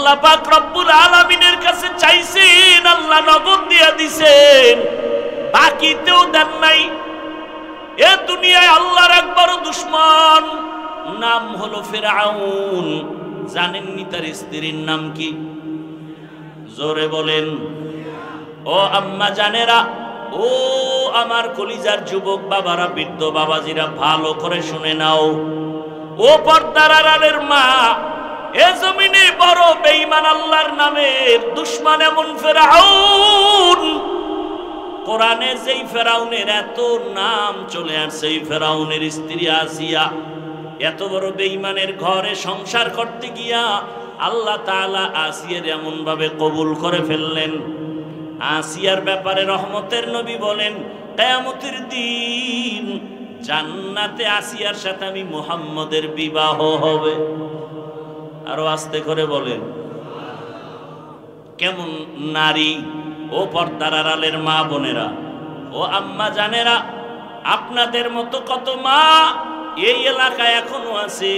আল্লাহ পাক রব্বুল আলামিনের কাছে চাইছেন, আল্লাহ নগদ দিয়া দিছেন, বাকিতেও দেন নাই। এ দুনিয়ায় আল্লাহর এক বড় দুশমন, নাম হলো ফিরআউন। জানেননি তার স্ত্রীর নাম কি? জোরে বলেন। ও আম্মা জানেরা, ও আমার কলিজার যুবক বাবারা, বৃদ্ধ বাবাজিরা, ভালো করে শুনে নাও। ও পর্দার আড়ালের মা, এ জমিনে বড় বেঈমান আল্লাহর নামের দুশমন এমন ফিরআউন। কোরআনে যেই ফেরাউনের এত নাম চলে আসছে, এই ফেরাউনের স্ত্রী আসিয়া এত বড় বেঈমানের ঘরে সংসার করতে গিয়া আল্লাহ তাআলা আসিয়ার এমন ভাবে কবুল করে ফেললেন। আসিয়ার ব্যাপারে রহমতের নবী বলেন, কিয়ামতের দিন জান্নাতে আসিয়ার সাথে আমি মুহাম্মদের বিবাহ হবে। আরো আস্তে করে বলেন। কেমন নারী! ও পর্দার আড়ালের মা বোনেরা, ও আম্মা জানেরা, আপনাদের মতো কত মা এই এলাকায় এখনো আছে,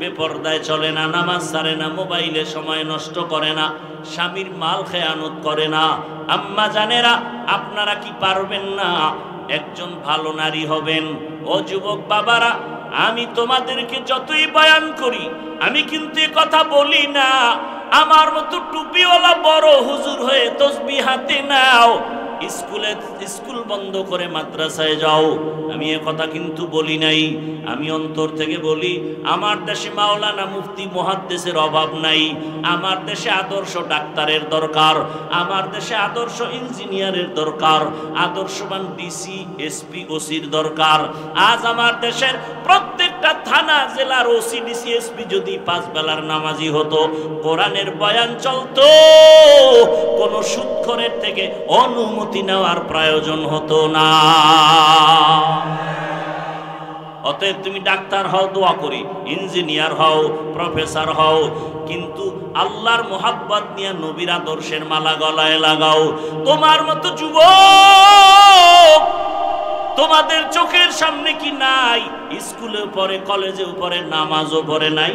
বেপর্দায় চলে না, নামাজ ছাড়ে না, মোবাইলে সময় নষ্ট করে না, স্বামীর মাল খেয়ানত করে না। আম্মা জানেরা, আপনারা কি পারবেন না একজন ভালো নারী হবেন? ও যুবক বাবারা, আমি তোমাদেরকে যতই বয়ান করি, আমি কিন্তু এ কথা বলি না আমার মতো টুপিওয়ালা বড় হুজুর হয়ে তসবিহ হাতে নাও, স্কুল বন্ধ করে মাদ্রাসায় যাও, আমি এ কথা কিন্তু বলি নাই। আমি অন্তর থেকে বলি, আমার দেশে মাওলানা মুফতি মুহাদ্দিসের অভাব নাই, আমার দেশে আদর্শ ডাক্তারের দরকার, আমার দেশে আদর্শ ইঞ্জিনিয়ারের দরকার, আদর্শবান ডিসি এসপি ওসির দরকার। আজ আমার দেশের প্রত্যেকটা থানা জেলার ওসি ডিসি এসপি যদি 5 বেলার নামাজি হতো, কোরআনের বয়ান চলতো, কোনো সুদখোরের থেকে অনুমতি নেওয়ার প্রয়োজন হতো না। অতএব তুমি ডাক্তার হও, দোয়া করি, ইঞ্জিনিয়ার হও, প্রফেসর হও, কিন্তু আল্লাহর মোহাব্বত নিয়ে নবীর আদর্শের মালা গলায় লাগাও। তোমার মতো যুবক তোমাদের চোখের সামনে কি নাই? স্কুলে পড়ে, কলেজে পড়ে, নামাজও পড়ে নাই?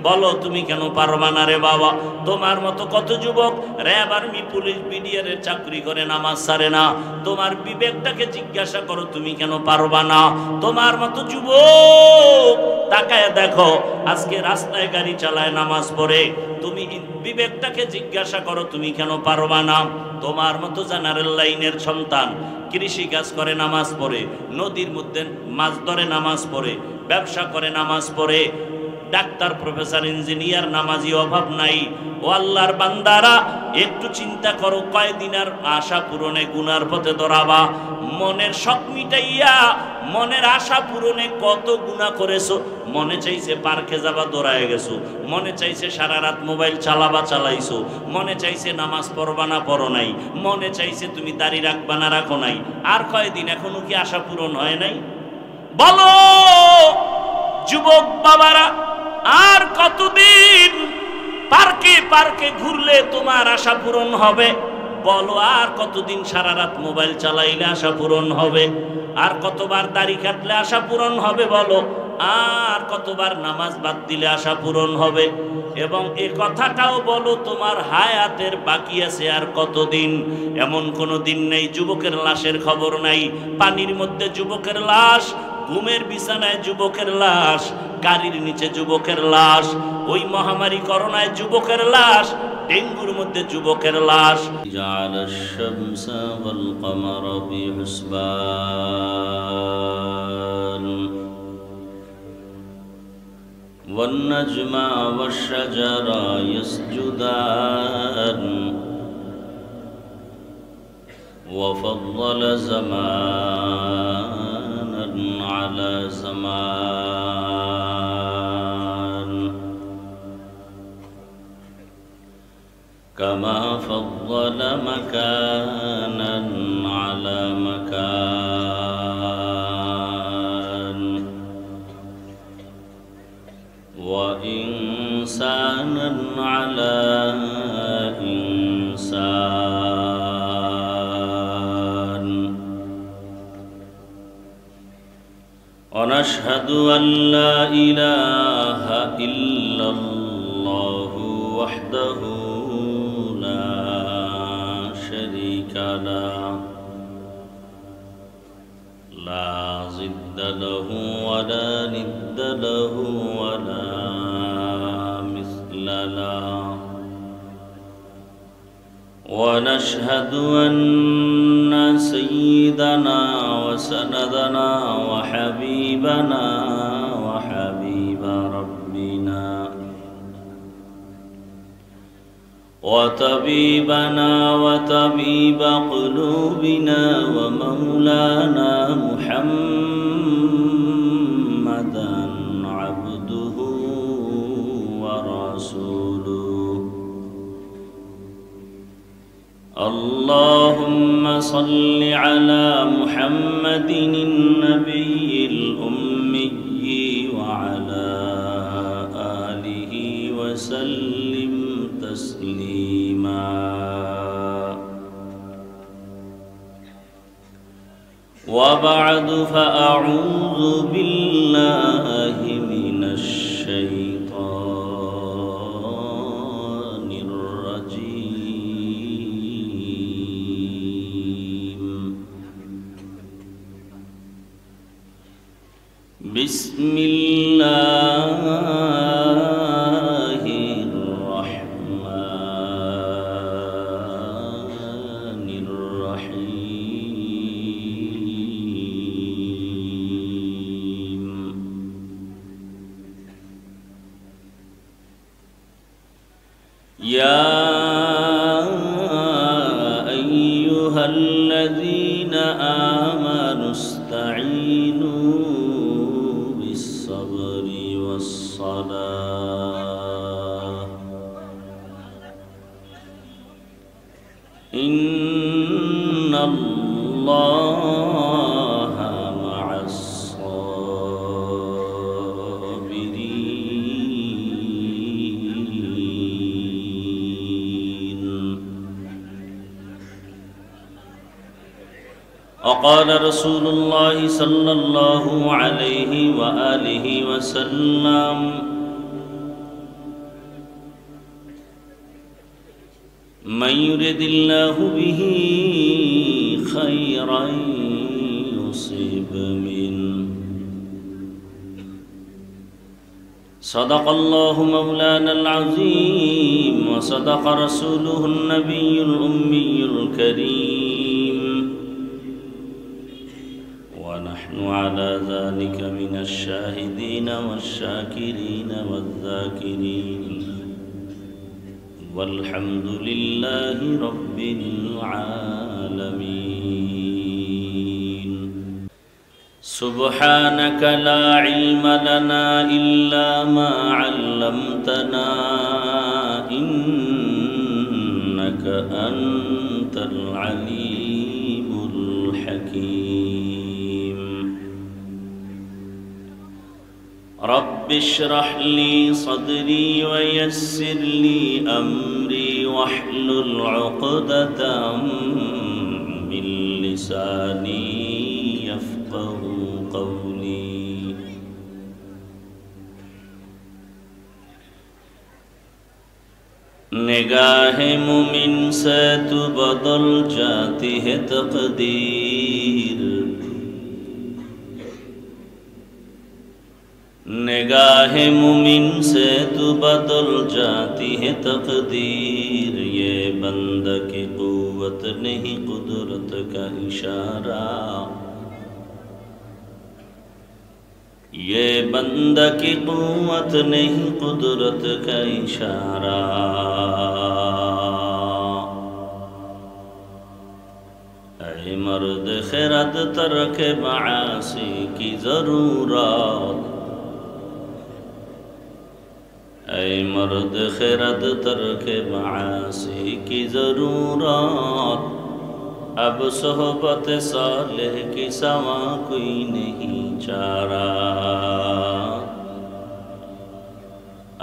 বলো তুমি কেন পারবা না রে বাবা? তোমার মতো কত যুবক র্যাব, আর্মি, পুলিশ, বিডিআরের চাকরি করে, নামাজ ছাড়ে না। তোমার বিবেকটাকে জিজ্ঞাসা করো, তুমি কেন পারবা না? তোমার মতো যুবক তাকায় দেখো, আজকে রাস্তায় গাড়ি চালায়, নামাজ পড়ে, তুমি বিবেকটাকে জিজ্ঞাসা করো, তুমি কেন পারবা না? তোমার মতো জেনারেল লাইনের সন্তান কৃষি কাজ করে, নামাজ পড়ে, নদীর মধ্যে মাছ ধরে, নামাজ পড়ে, ব্যবসা করে, নামাজ পড়ে, ডাক্তার, প্রফেসর, ইঞ্জিনিয়ার, নামাজি অভাব নাই। ও আল্লাহর বান্দারা, একটু চিন্তা করো, কয়দিনের আশা পূরণে গুনার পথে দৌড়াবা? মনের শখ মিটাইয়া, মনের আশা পূরণে কত গুনাহ করেছো। মনে চাইছে পার্কে যাবা, দৌড়ায় গেছো। মনে চাইছে সারা রাত মোবাইল চালাবা, চালাইছো। মনে চাইছে নামাজ পড়বা না, পড়ো নাই। মনে চাইছে তুমি দাড়ি রাখবা না, রাখো নাই। আর কয়দিন, এখনো কি আশা পূরণ হয় নাই? বলো যুবক বাবারা, আর কতদিন পার্কে পার্কে ঘুরলে তোমার আশা পূরণ হবে? বলো, আর কতদিন সারা রাত মোবাইল চালাইলে আশা পূরণ হবে? আর কতবার দাড়ি কাটলে আশা পূরণ হবে? বলো, আর কতবার নামাজ বাদ দিলে আশা পূরণ হবে? এবং এ কথাটাও বলো, তোমার হায়াতের বাকি আছে আর কতদিন? এমন কোনো দিন নেই যুবকের লাশের খবর নাই। পানির মধ্যে যুবকের লাশ, ঘুমের বিছানায় যুবকের লাশ, গাড়ির নিচে যুবকের লাশ, ওই মহামারী করোনায় যুবকের লাশ, ডেঙ্গুর মধ্যে যুবকের লাশ। জাআলাশ শামসা ওয়াল কমারা বিহুসবান ওয়ান নাজমা ওয়াশ শাজারা ইয়াসজুদান ওয়া ফাদ্দালা জামানান আলা জামান কামা ফাদ্দালা মাকানান আলা মাকান ওয়া ইনসানান আলা ইনসান ওয়া নাশহাদু আন লা ইলাহা ইল্লাল্লাহু وحده لا شريك له لا ضد له ولا ند له ولا مثل له ونشهد أن سيدنا وسندنا وحبيبنا وحبيب ربنا وطبيبنا وطبيب قلوبنا ومولانا محمدا عبده ورسوله اللهم صل على محمد النبي الأمي وعلى آله وسلم تسليما وبعد فأعوذ بالله من الشيطان الرجيم بسم الله الرحمن الرحيم يا أيها الذين آمنوا استعينوا بالصبر والصلاة إن الله مع الصابرين وقال رسول الله صلى الله عليه وآله وسلم من يرد الله به خيرا يصيب منه صدق الله مولانا العظيم وصدق رسوله النبي الأمي الكريم ونحن على ذلك من الشاهدين والشاكرين والذاكرين والحمد لله رب العالمين سبحانك لا علم لنا إلا ما علمتنا إنك أنت العليم الحكيم رب اشرح لي صدري ويسر لي أمري واحلل عقدة من لساني يفقه قولي निगाह मुमिन से तू बदल जाती है तकदीर निगाह मुमिन से तू बदल जाती है तकदीर ये बंदा की कुव्वत नहीं कुदरत का इशारा ये बंदा की कुव्वत नहीं कुदरत का इशारा ऐ मर्द खिरद तरक मासी की ज़रूरत ऐ मर्द खिरद तरक मासी की ज़रूरत अब सोहबत सालेह की सवा कोई नहीं चारा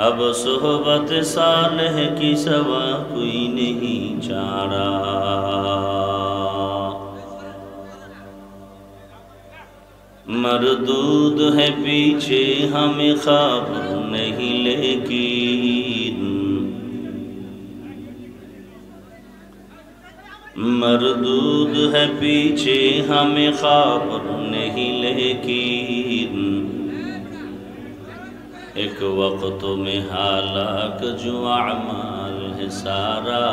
अब सोहबत सालेह की सवा कोई नहीं चारा मरदूद है पीछे हमें ख्वाब नहीं लेकिन मरदूद है पीछे हमें खबर नहीं लेकिन एक वक्त में हालाक जो अमाल है सारा,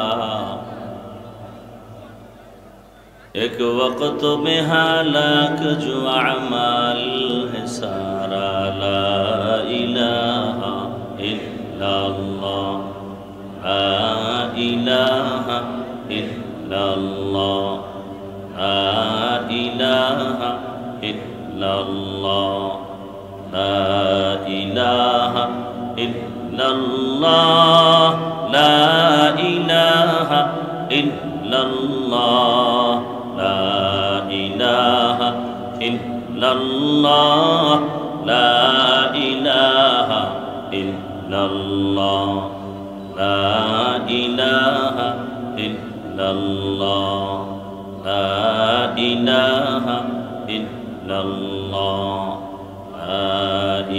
एक वक्त में हालाक जो अमाल है सारा। ला इलाहा इल्लल्लाह, ला इलाहा इल्लल्लाह, ला इलाहा इल्लल्लाह, ला इलाहा इल्लल्लाह, ला इलाहा इल्लल्लाह, ला इलाहा इल्लल्लाह, ला इलाहा इल्लल्लाह, ला इलाहा इल्लल्लाह, ला इलाहा इल्लल्लाह, ला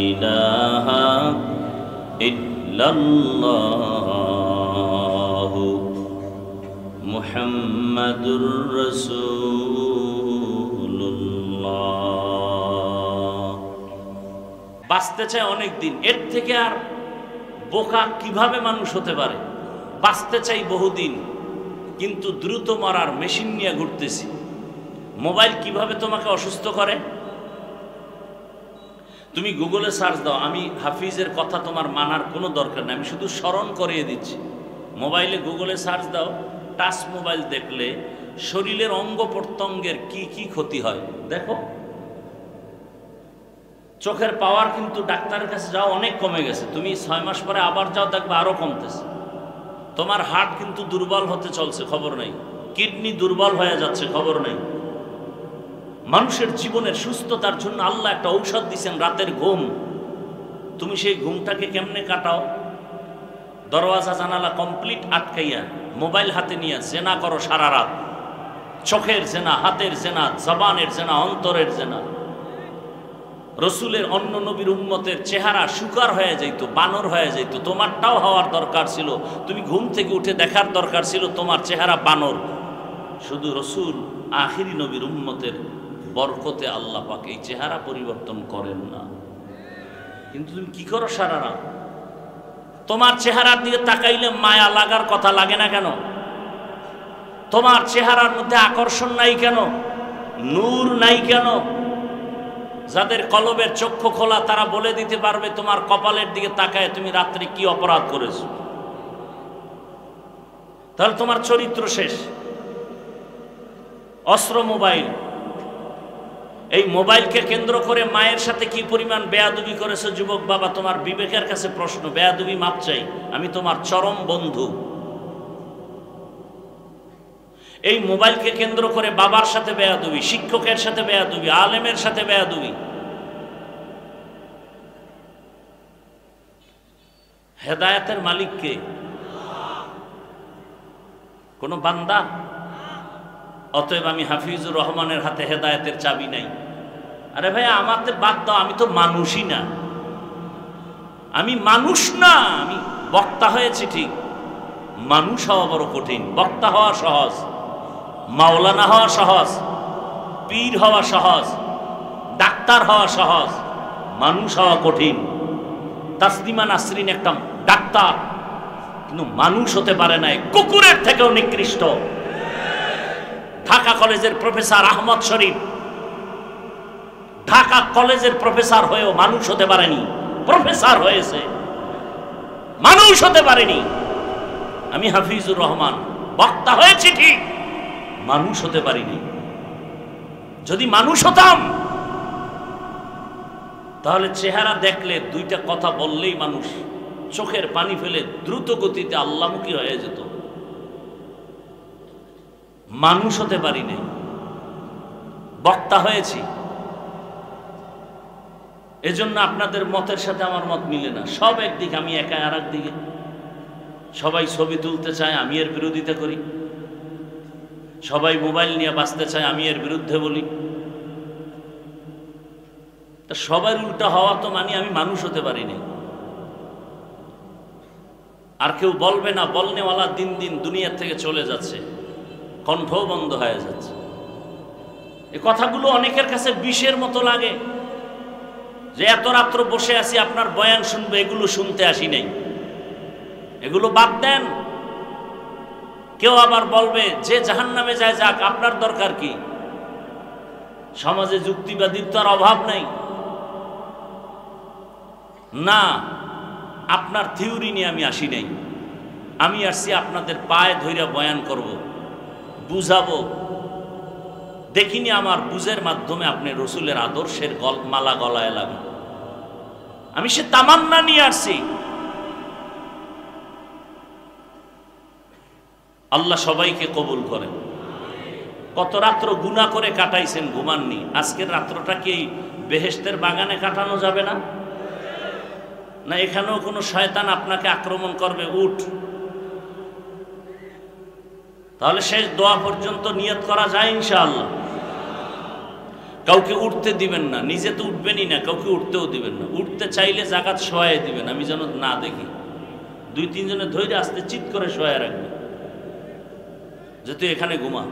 इलाहा इल्लल्लाह मुहम्मदुर রাসূলুল্লাহ। বাঁচতে চায় অনেক দিন, এর থেকে আর বোকা কিভাবে মানুষ হতে পারে? বাঁচতে চাই বহুদিন, কিন্তু দ্রুত মরার মেশিন নিয়ে ঘুরতেছি। মোবাইল কিভাবে তোমাকে অসুস্থ করে? তুমি গুগলে সার্চ দাও, আমি হাফিজের কথা তোমার মানার কোনো দরকার নেই, আমি শুধু স্মরণ করিয়ে দিচ্ছি। মোবাইলে গুগলে সার্চ দাও, টাচ মোবাইল দেখলে শরীরের অঙ্গ প্রত্যঙ্গের কি কি ক্ষতি হয় দেখো। চোখের পাওয়ার কিন্তু ডাক্তারের কাছে যাও অনেক কমে গেছে, তুমি 6 মাস পরে আবার যাও দেখবে আরো কমতেছে। তোমার হার্ট কিন্তু দুর্বল হতে চলছে, খবর নাই। কিডনি দুর্বল হয়ে যাচ্ছে, খবর নাই। মানুষের জীবনের সুস্থতার জন্য আল্লাহ একটা ঔষধ দিয়েছেন, রাতের ঘুম। তুমি সেই ঘুমটাকে কেমনে কাটাও? দরওয়াজা জানালা কমপ্লিট আটকাইয়া মোবাইল হাতে নিয়ে জেনা করো সারা রাত। চোখের জেনা, হাতের জেনা, জবানের জেনা, অন্তরের জেনা। রসুলের অন্য নবীর উম্মতের চেহারা শুকার হয়ে যাইতো, বানর হয়ে যাইতো, তোমারটাও হওয়ার দরকার ছিল। তুমি ঘুম থেকে উঠে দেখার দরকার ছিল তোমার চেহারা বানর। শুধু রসুল আখিরি নবীর উম্মতের বরকতে আল্লাহ পাক এই চেহারা পরিবর্তন করেন না। কিন্তু তুমি কি করো সারা রাত? তোমার চেহারার দিকে তাকাইলে মায়া লাগার কথা লাগে না কেন? তোমার চেহারার মধ্যে আকর্ষণ নাই কেন? নূর নাই কেন? যাদের কলবের চক্ষু খোলা তারা বলে দিতে পারবে তোমার কপালের দিকে তাকায় তুমি রাত্রে কি অপরাধ করেছো। তাহলে তোমার চরিত্র শেষ। অস্ত্র মোবাইল, এই মোবাইলকে কেন্দ্র করে মায়ের সাথে কি পরিমাণ বেয়াদবি করেছো যুবক বাবা, তোমার বিবেকের কাছে প্রশ্ন। বেয়াদবি মাপ চাই, আমি তোমার চরম বন্ধু। এই মোবাইলকে কেন্দ্র করে বাবার সাথে বেয়াদবি, শিক্ষকের সাথে বেয়াদবি, আলেমের সাথে বেয়াদবি। হেদায়েতের মালিক কে? কোন বান্দা? অতএব আমি হাফিজুর রহমানের হাতে হেদায়েতের চাবি নাই। আরে ভাই আমাদের বাদ দাও, আমি তো মানুষই না। আমি মানুষ না, আমি বক্তা হয়েছি ঠিক, মানুষ হওয়া বড় কঠিন। বক্তা হওয়া সহজ, মাওলানা হওয়া সহজ, পীর হওয়া সহজ, ডাক্তার হওয়া সহজ, মানুষ হওয়া কঠিন। তাসলিমা নাসরিন একটা ডাক্তার, কিন্তু মানুষ হতে পারে নাই, কুকুরের থেকেও নিকৃষ্ট। ঢাকা কলেজের প্রফেসর আহমদ শরীফ ঢাকা কলেজের প্রফেসর হয়েও মানুষ হতে পারেনি। প্রফেসর হয়েছে, মানুষ হতে পারেনি। আমি হাফিজুর রহমান বক্তা হয়েছি ঠিক, মানুষ হতে পারিনি। যদি মানুষ হতাম তাহলে চেহারা দেখলে দুইটা কথা বললেই মানুষ চোখের পানি ফেলে দ্রুত গতিতে আল্লাহমুখী হয়ে যেত। মানুষ হতে পারি নাই, বক্তা হয়েছি। এজন্য আপনাদের মতের সাথে আমার মত মিলে না। সব একদিকে, আমি একা আর একদিকে। সবাই ছবি তুলতে চায়, আমি এর বিরোধিতা করি। সবাই মোবাইল নিয়ে বাঁচতে চায়, আমি এর বিরুদ্ধে বলি। তা সবার উল্টা হওয়া তো মানে আমি মানুষ হতে পারিনি। আর কেউ বলবে না, বলনেওয়ালা দিন দিন দুনিয়ার থেকে চলে যাচ্ছে। কণ্ঠও বন্ধ হয়ে যাচ্ছে। এই কথাগুলো অনেকের কাছে বিষের মতো লাগে, যে এত রাত্র বসে আছি আপনার বয়ান শুনবে, এগুলো শুনতে আসি নাই, এগুলো বাদ দেন। কেউ আবার বলবে যে জাহান্নামে যায় যাক, আপনার দরকার কি? সমাজে যুক্তিবাদীর তো আর অভাব নাই। না, আপনার থিওরি নিয়ে আমি আসি নাই, আমি আসছি আপনাদের পায়ে ধইরা বয়ান করব, বুঝাবো। দেখিনি আমার বুঝের মাধ্যমে আপনি রসুলের আদর্শের মালা গলায় লাগান। আমি সে তামান্না নিয়ে আসছি। আল্লাহ সবাইকে কবুল করেন। কত রাত্র গুনাহ করে কাটাইছেন, ঘুমাননি। আজকের রাত্রটা কি বেহেশতের বাগানে কাটানো যাবে না? না এখানেও কোনো শয়তান আপনাকে আক্রমণ করবে? উঠ, তাহলে শেষ দোয়া পর্যন্ত নিয়ত করা যায় ইনশাআল্লাহ। কাউকে উঠতে দিবেন না, নিজে তো উঠবেনই না, কাউকে উঠতেও দিবেন না। উঠতে চাইলে জাকাত শোয়াই দিবেন, আমি যেন না দেখি। 2-3 জনে ধৈর্য আস্তে চিৎ করে শোয়া রাখবেন, যে তুই এখানে ঘুমা।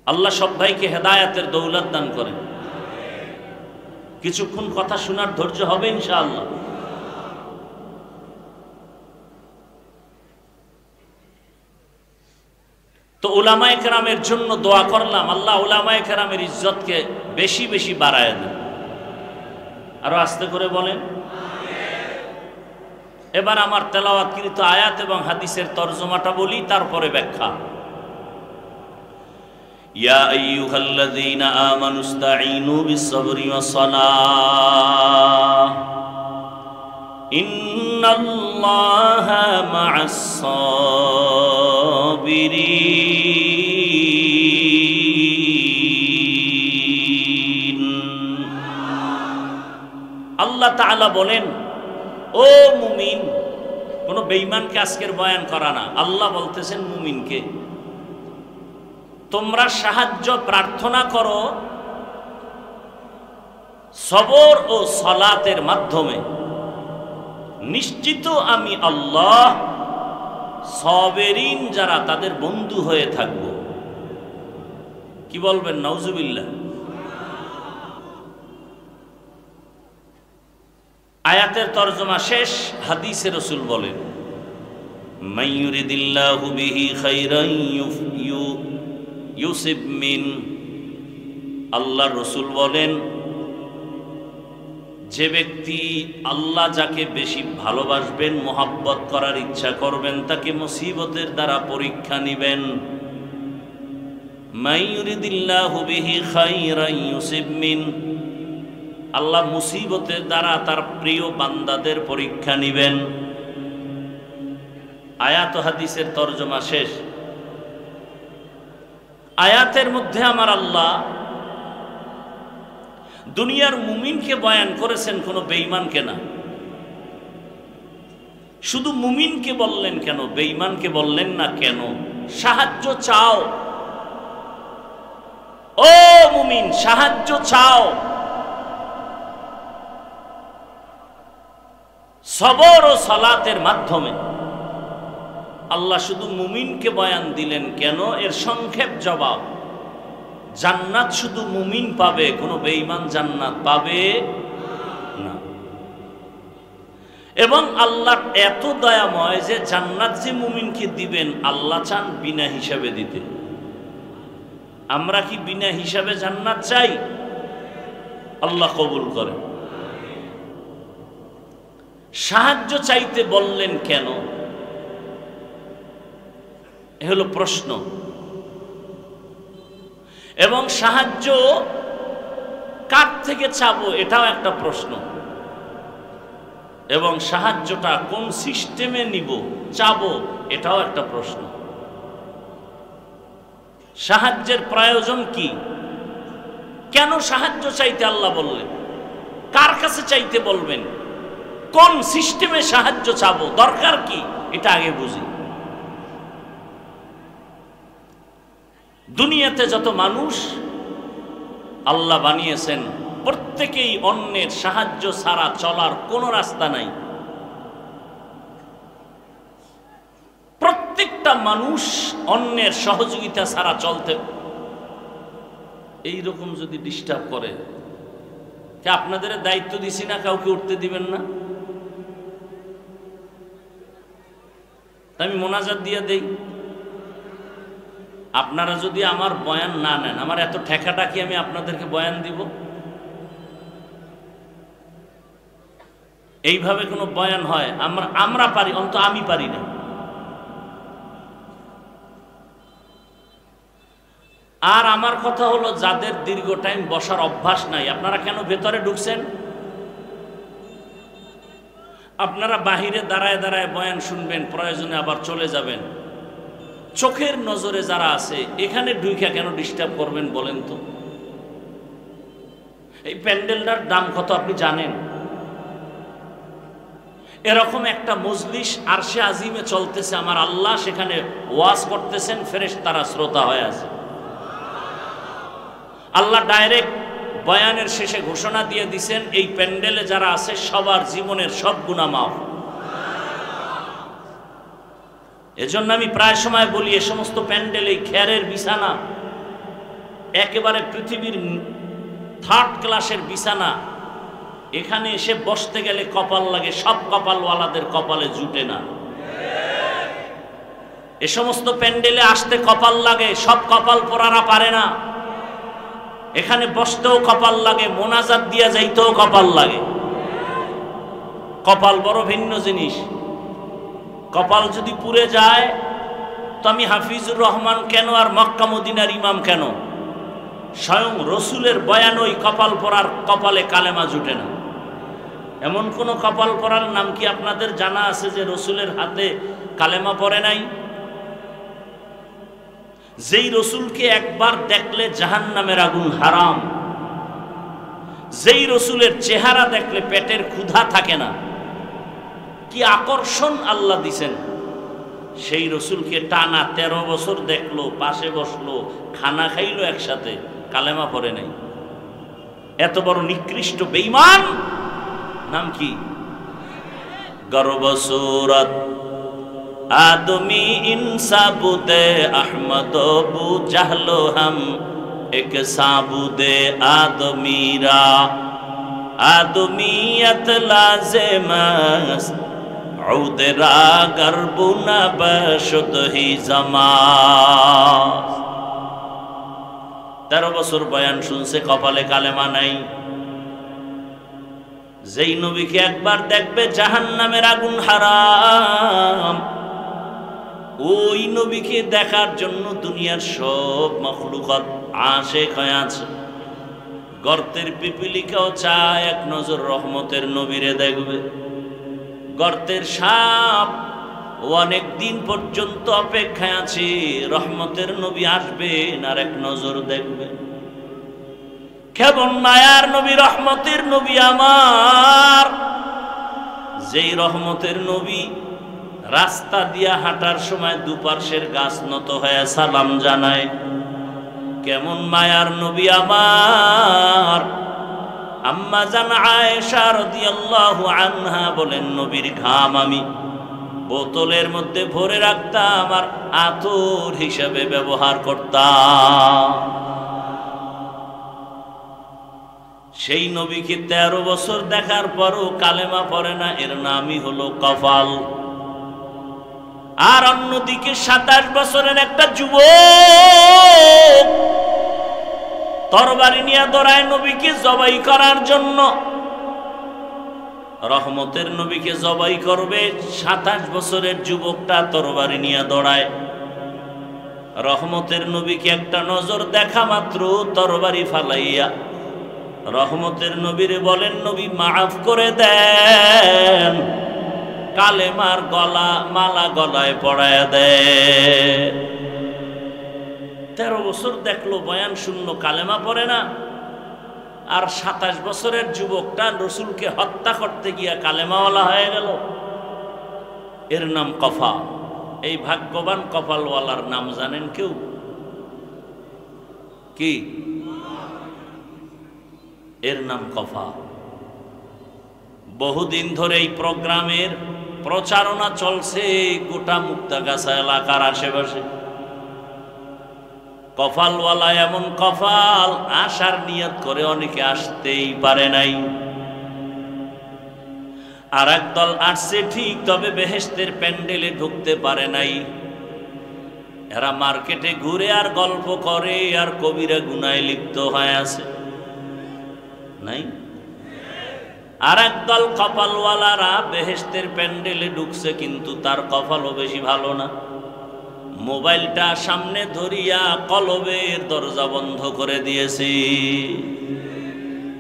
আল্লাহ সব ভাইকে হেদায়েতের দৌলত দান করেন। কিছুক্ষণ কথা শোনার ধৈর্য হবে ইনশাআল্লাহ। তো উলামায়ে কেরামের জন্য দোয়া করলাম, আল্লাহ উলামায়ে কেরামের ইজ্জতকে বেশি বেশি বাড়ায় দেন। আরো আস্তে করে বলেন। এবার আমার তেলাওয়াতকৃত আয়াত এবং হাদিসের তরজমাটা বলি, তারপরে ব্যাখ্যা। ইয়া আইয়ুহাল্লাযীনা আমানুস্তাঈনু বিস-সাবরি ওয়াস-সালাহ ইন্নাল্লাহা মা'আস-সাবিরিন। আল্লাহ তাআলা বলেন, ও মুমিন, কোন বেঈমানকে আজকের বয়ান করা না। আল্লাহ বলতেছেন মুমিনকে, তোমরা সাহায্য প্রার্থনা করো সবর ও সালাতের মাধ্যমে। নিশ্চিত আমি আল্লাহ সাবিরিন যারা তাদের বন্ধু হয়ে থাকব। কি বলবেন? নাউজুবিল্লাহ। আয়াতের তরজমা শেষ। হাদিসে রাসূল বলেন, মাইয়ুরিদিল্লাহু বিহি খাইরান ইউসিব মিন। আল্লাহর রাসূল বলেন, যে ব্যক্তি আল্লাহ যাকে বেশি ভালোবাসবেন, মোহাব্বত করার ইচ্ছা করবেন, তাকে মুসিবতের দ্বারা পরীক্ষা নিবেন। মাইয়ুরিদিল্লাহু বিহি খাইরান ইউসিব মিন। আল্লাহ মুসিবতের দ্বারা তার প্রিয় বান্দাদের পরীক্ষা নিবেন। আয়াত ও হাদিসের তরজমা শেষ। আয়াতের মধ্যে আমার আল্লাহ দুনিয়ার মুমিনকে বয়ান করেছেন, কোনো বেঈমানকে না। শুধু মুমিনকে বললেন কেন, বেঈমানকে বললেন না কেন? সাহায্য চাও, ও মুমিন, সাহায্য চাও। সবর ও সালাতের মাধ্যমে। আল্লাহ শুধু মুমিনকে বয়ান দিলেন কেন? এর সংক্ষেপ জবাব, জান্নাত শুধু মুমিন পাবে, কোনো বেঈমান জান্নাত পাবে না। এবং আল্লাহ এত দয়াময় যে জান্নাত যে মুমিনকে দিবেন, আল্লাহ চান বিনা হিসাবে দিতে। আমরা কি বিনা হিসাবে জান্নাত চাই? আল্লাহ কবুল করেন। সাহায্য চাইতে বললেন কেন? এ হলো প্রশ্ন। এবং সাহায্য কার থেকে চাবো, এটাও একটা প্রশ্ন। এবং সাহায্যটা কোন সিস্টেমে নিব, চাবো, এটাও একটা প্রশ্ন। সাহায্যের প্রয়োজন কি? কেন সাহায্য চাইতে আল্লাহ বললেন? কার কাছে চাইতে বলবেন? কোন সিস্টেমে সাহায্য চাবো, দরকার কি, এটা আগে বুঝি। দুনিয়াতে যত মানুষ আল্লাহ বানিয়েছেন, প্রত্যেকেই অন্যের সাহায্য ছাড়া চলার কোনো রাস্তা নাই। প্রত্যেকটা প্রত্যেকটা মানুষ অন্যের সহযোগিতা ছাড়া চলতে, এইরকম যদি ডিস্টার্ব করে, আপনাদের দায়িত্ব দিছি না কাউকে উঠতে দিবেন না? আমি মোনাজাত দিয়ে দেই, আপনারা যদি আমার বয়ান না নেন, আমার এত ঠেকাটা কি আমি আপনাদেরকে বয়ান দিব? এইভাবে কোনো বয়ান হয়? আমরা পারি, অন্তত আমি পারি না। আর আমার কথা হলো, যাদের দীর্ঘ টাইম বসার অভ্যাস নাই, আপনারা কেন ভেতরে ঢুকছেন? আপনারা বাহিরে দাঁড়ায় দাঁড়ায় বয়ান শুনবেন, প্রয়োজনে আবার চলে যাবেন। চোখের নজরে যারা আছে, এখানে ঢুইকা কেন ডিস্টার্ব করবেন বলেন তো? এই প্যান্ডেলটার দাম কত আপনি জানেন? এরকম একটা মজলিস আরশে আজিমে চলতেছে, আমার আল্লাহ সেখানে ওয়াজ করতেছেন, ফেরেশতারা শ্রোতা হয়ে আছে। আল্লাহ ডাইরেক্ট বয়ানের শেষে ঘোষণা দিয়ে দিছেন, এই প্যান্ডেলে যারা আছে সবার জীবনের সব গুনাহ মাফ। এজন্য আমি প্রায় সময় বলি, এ সমস্ত প্যান্ডেল এই খেরের বিছানা, একেবারে পৃথিবীর 3rd ক্লাসের বিছানা। এখানে এসে বসতে গেলে কপাল লাগে, সব কপালওয়ালাদের কপালে জুটে না। এ সমস্ত প্যান্ডেলে আসতে কপাল লাগে, সব কপাল পোড়ারা পারে না। এখানে বসতেও কপাল লাগে, মোনাজাত দিয়া যাইতেও কপাল লাগে। কপাল বড় ভিন্ন জিনিস। কপাল যদি পুড়ে যায়, তো আমি হাফিজুর রহমান কেন আর মক্কা মদিনার ইমাম কেন? স্বয়ং রসুলের বয়ান ওই কপাল পরার কপালে কালেমা জুটে না। এমন কোন কপাল পরার নাম কি আপনাদের জানা আছে যে রসুলের হাতে কালেমা পড়ে নাই? যেই রসুলকে একবার দেখলে জাহান্নামের আগুন হারাম, যেই রসুলের চেহারা দেখলে পেটের ক্ষুধা থাকে না, কি আকর্ষণ আল্লাহ দিছেন। সেই রসুলকে টানা 13 বছর দেখলো, পাশে বসলো, খানা খাইলো একসাথে, কালেমা পড়ে নাই। এত বড় নিকৃষ্ট বেঈমান, নাম কি? গর্ব সুরত आदमी इंसाबुदे अहमद बु जहलो हम एक साबुदे आदमीरा आदमीयत लाज़िमस उदरा गर्बुना बशुद ही जमास। 13 বছর বয়ান শুনছে, কপালে কালেমা নাই। যেই নবীকে একবার দেখবে জাহান্নামের আগুন হারাম, ওই নবীকে দেখার জন্য দুনিয়ার সব মাখলুকাত আশিক হয়ে আছে। গর্তের পিপিলিকাও চায় এক নজর রহমতের নবীরে দেখবে। গর্তের সাপ অনেক দিন পর্যন্ত অপেক্ষায় আছে, রহমতের নবী আসবেন আর এক নজর দেখবে। কেমন মায়ার নবী, রহমতের নবী আমার, যেই রহমতের নবী রাস্তা দিয়া হাঁটার সময় দুপার্শ্বের গাছ নত হয়ে সালাম জানায়। কেমন মায়ার নবী আমার। আম্মা জান আয়েশা রাদিয়াল্লাহু আনহা বলেন, নবীর ঘাম আমি বোতলের মধ্যে ভরে রাখতাম আর আতর হিসেবে ব্যবহার করতাম। সেই নবীকে 13 বছর দেখার পরও কালেমা পড়ে না, এর নামই হলো কপাল। আর অন্যদিকে 27 বছরের একটা যুবক তরবারি নিয়ে দৌড়ায় নবীকে জবাই করার জন্য। রহমতের নবীকে জবাই করবে, 27 বছরের যুবকটা তরবারি নিয়ে দৌড়ায়। রহমতের নবীকে একটা নজর দেখা মাত্র তরবারি ফালাইয়া রহমতের নবীরে বলেন, নবী মাফ করে দেন, কালেমার মালা গলায় পড়ায় দেন। 13 বছর দেখলো, বয়ান শুনলো, কালেমা পড়ে না। আর 27 বছরের যুবকটা রসুলকে হত্যা করতে গিয়া কালেমাওয়ালা হয়ে গেল। এর নাম কপাল। এই ভাগ্যবান কপালওয়ালার নাম জানেন কেউ? কি? এর নাম কপাল। বহুদিন ধরে এই প্রোগ্রামের প্রচারণা চলছে গোটা মুক্তাগাছা এলাকার আশেপাশে। কপালওয়ালা এমন কপাল, আসার নিয়ত করে অনেকে আসতেই পারে নাই। আর একদল আসছে ঠিক, তবে বেহেশতের প্যান্ডেলে ঢুকতে পারে নাই। এরা মার্কেটে ঘুরে আর গল্প করে আর কবিরা গুনায় লিপ্ত হয়ে আছে, নাই? আর একদল কপালওয়ালারা বেহেশতের প্যান্ডেলে ঢুকছে, কিন্তু তার কপালও বেশি ভালো না। মোবাইলটা সামনে ধরিয়া কলবের দরজা বন্ধ করে দিয়েছে।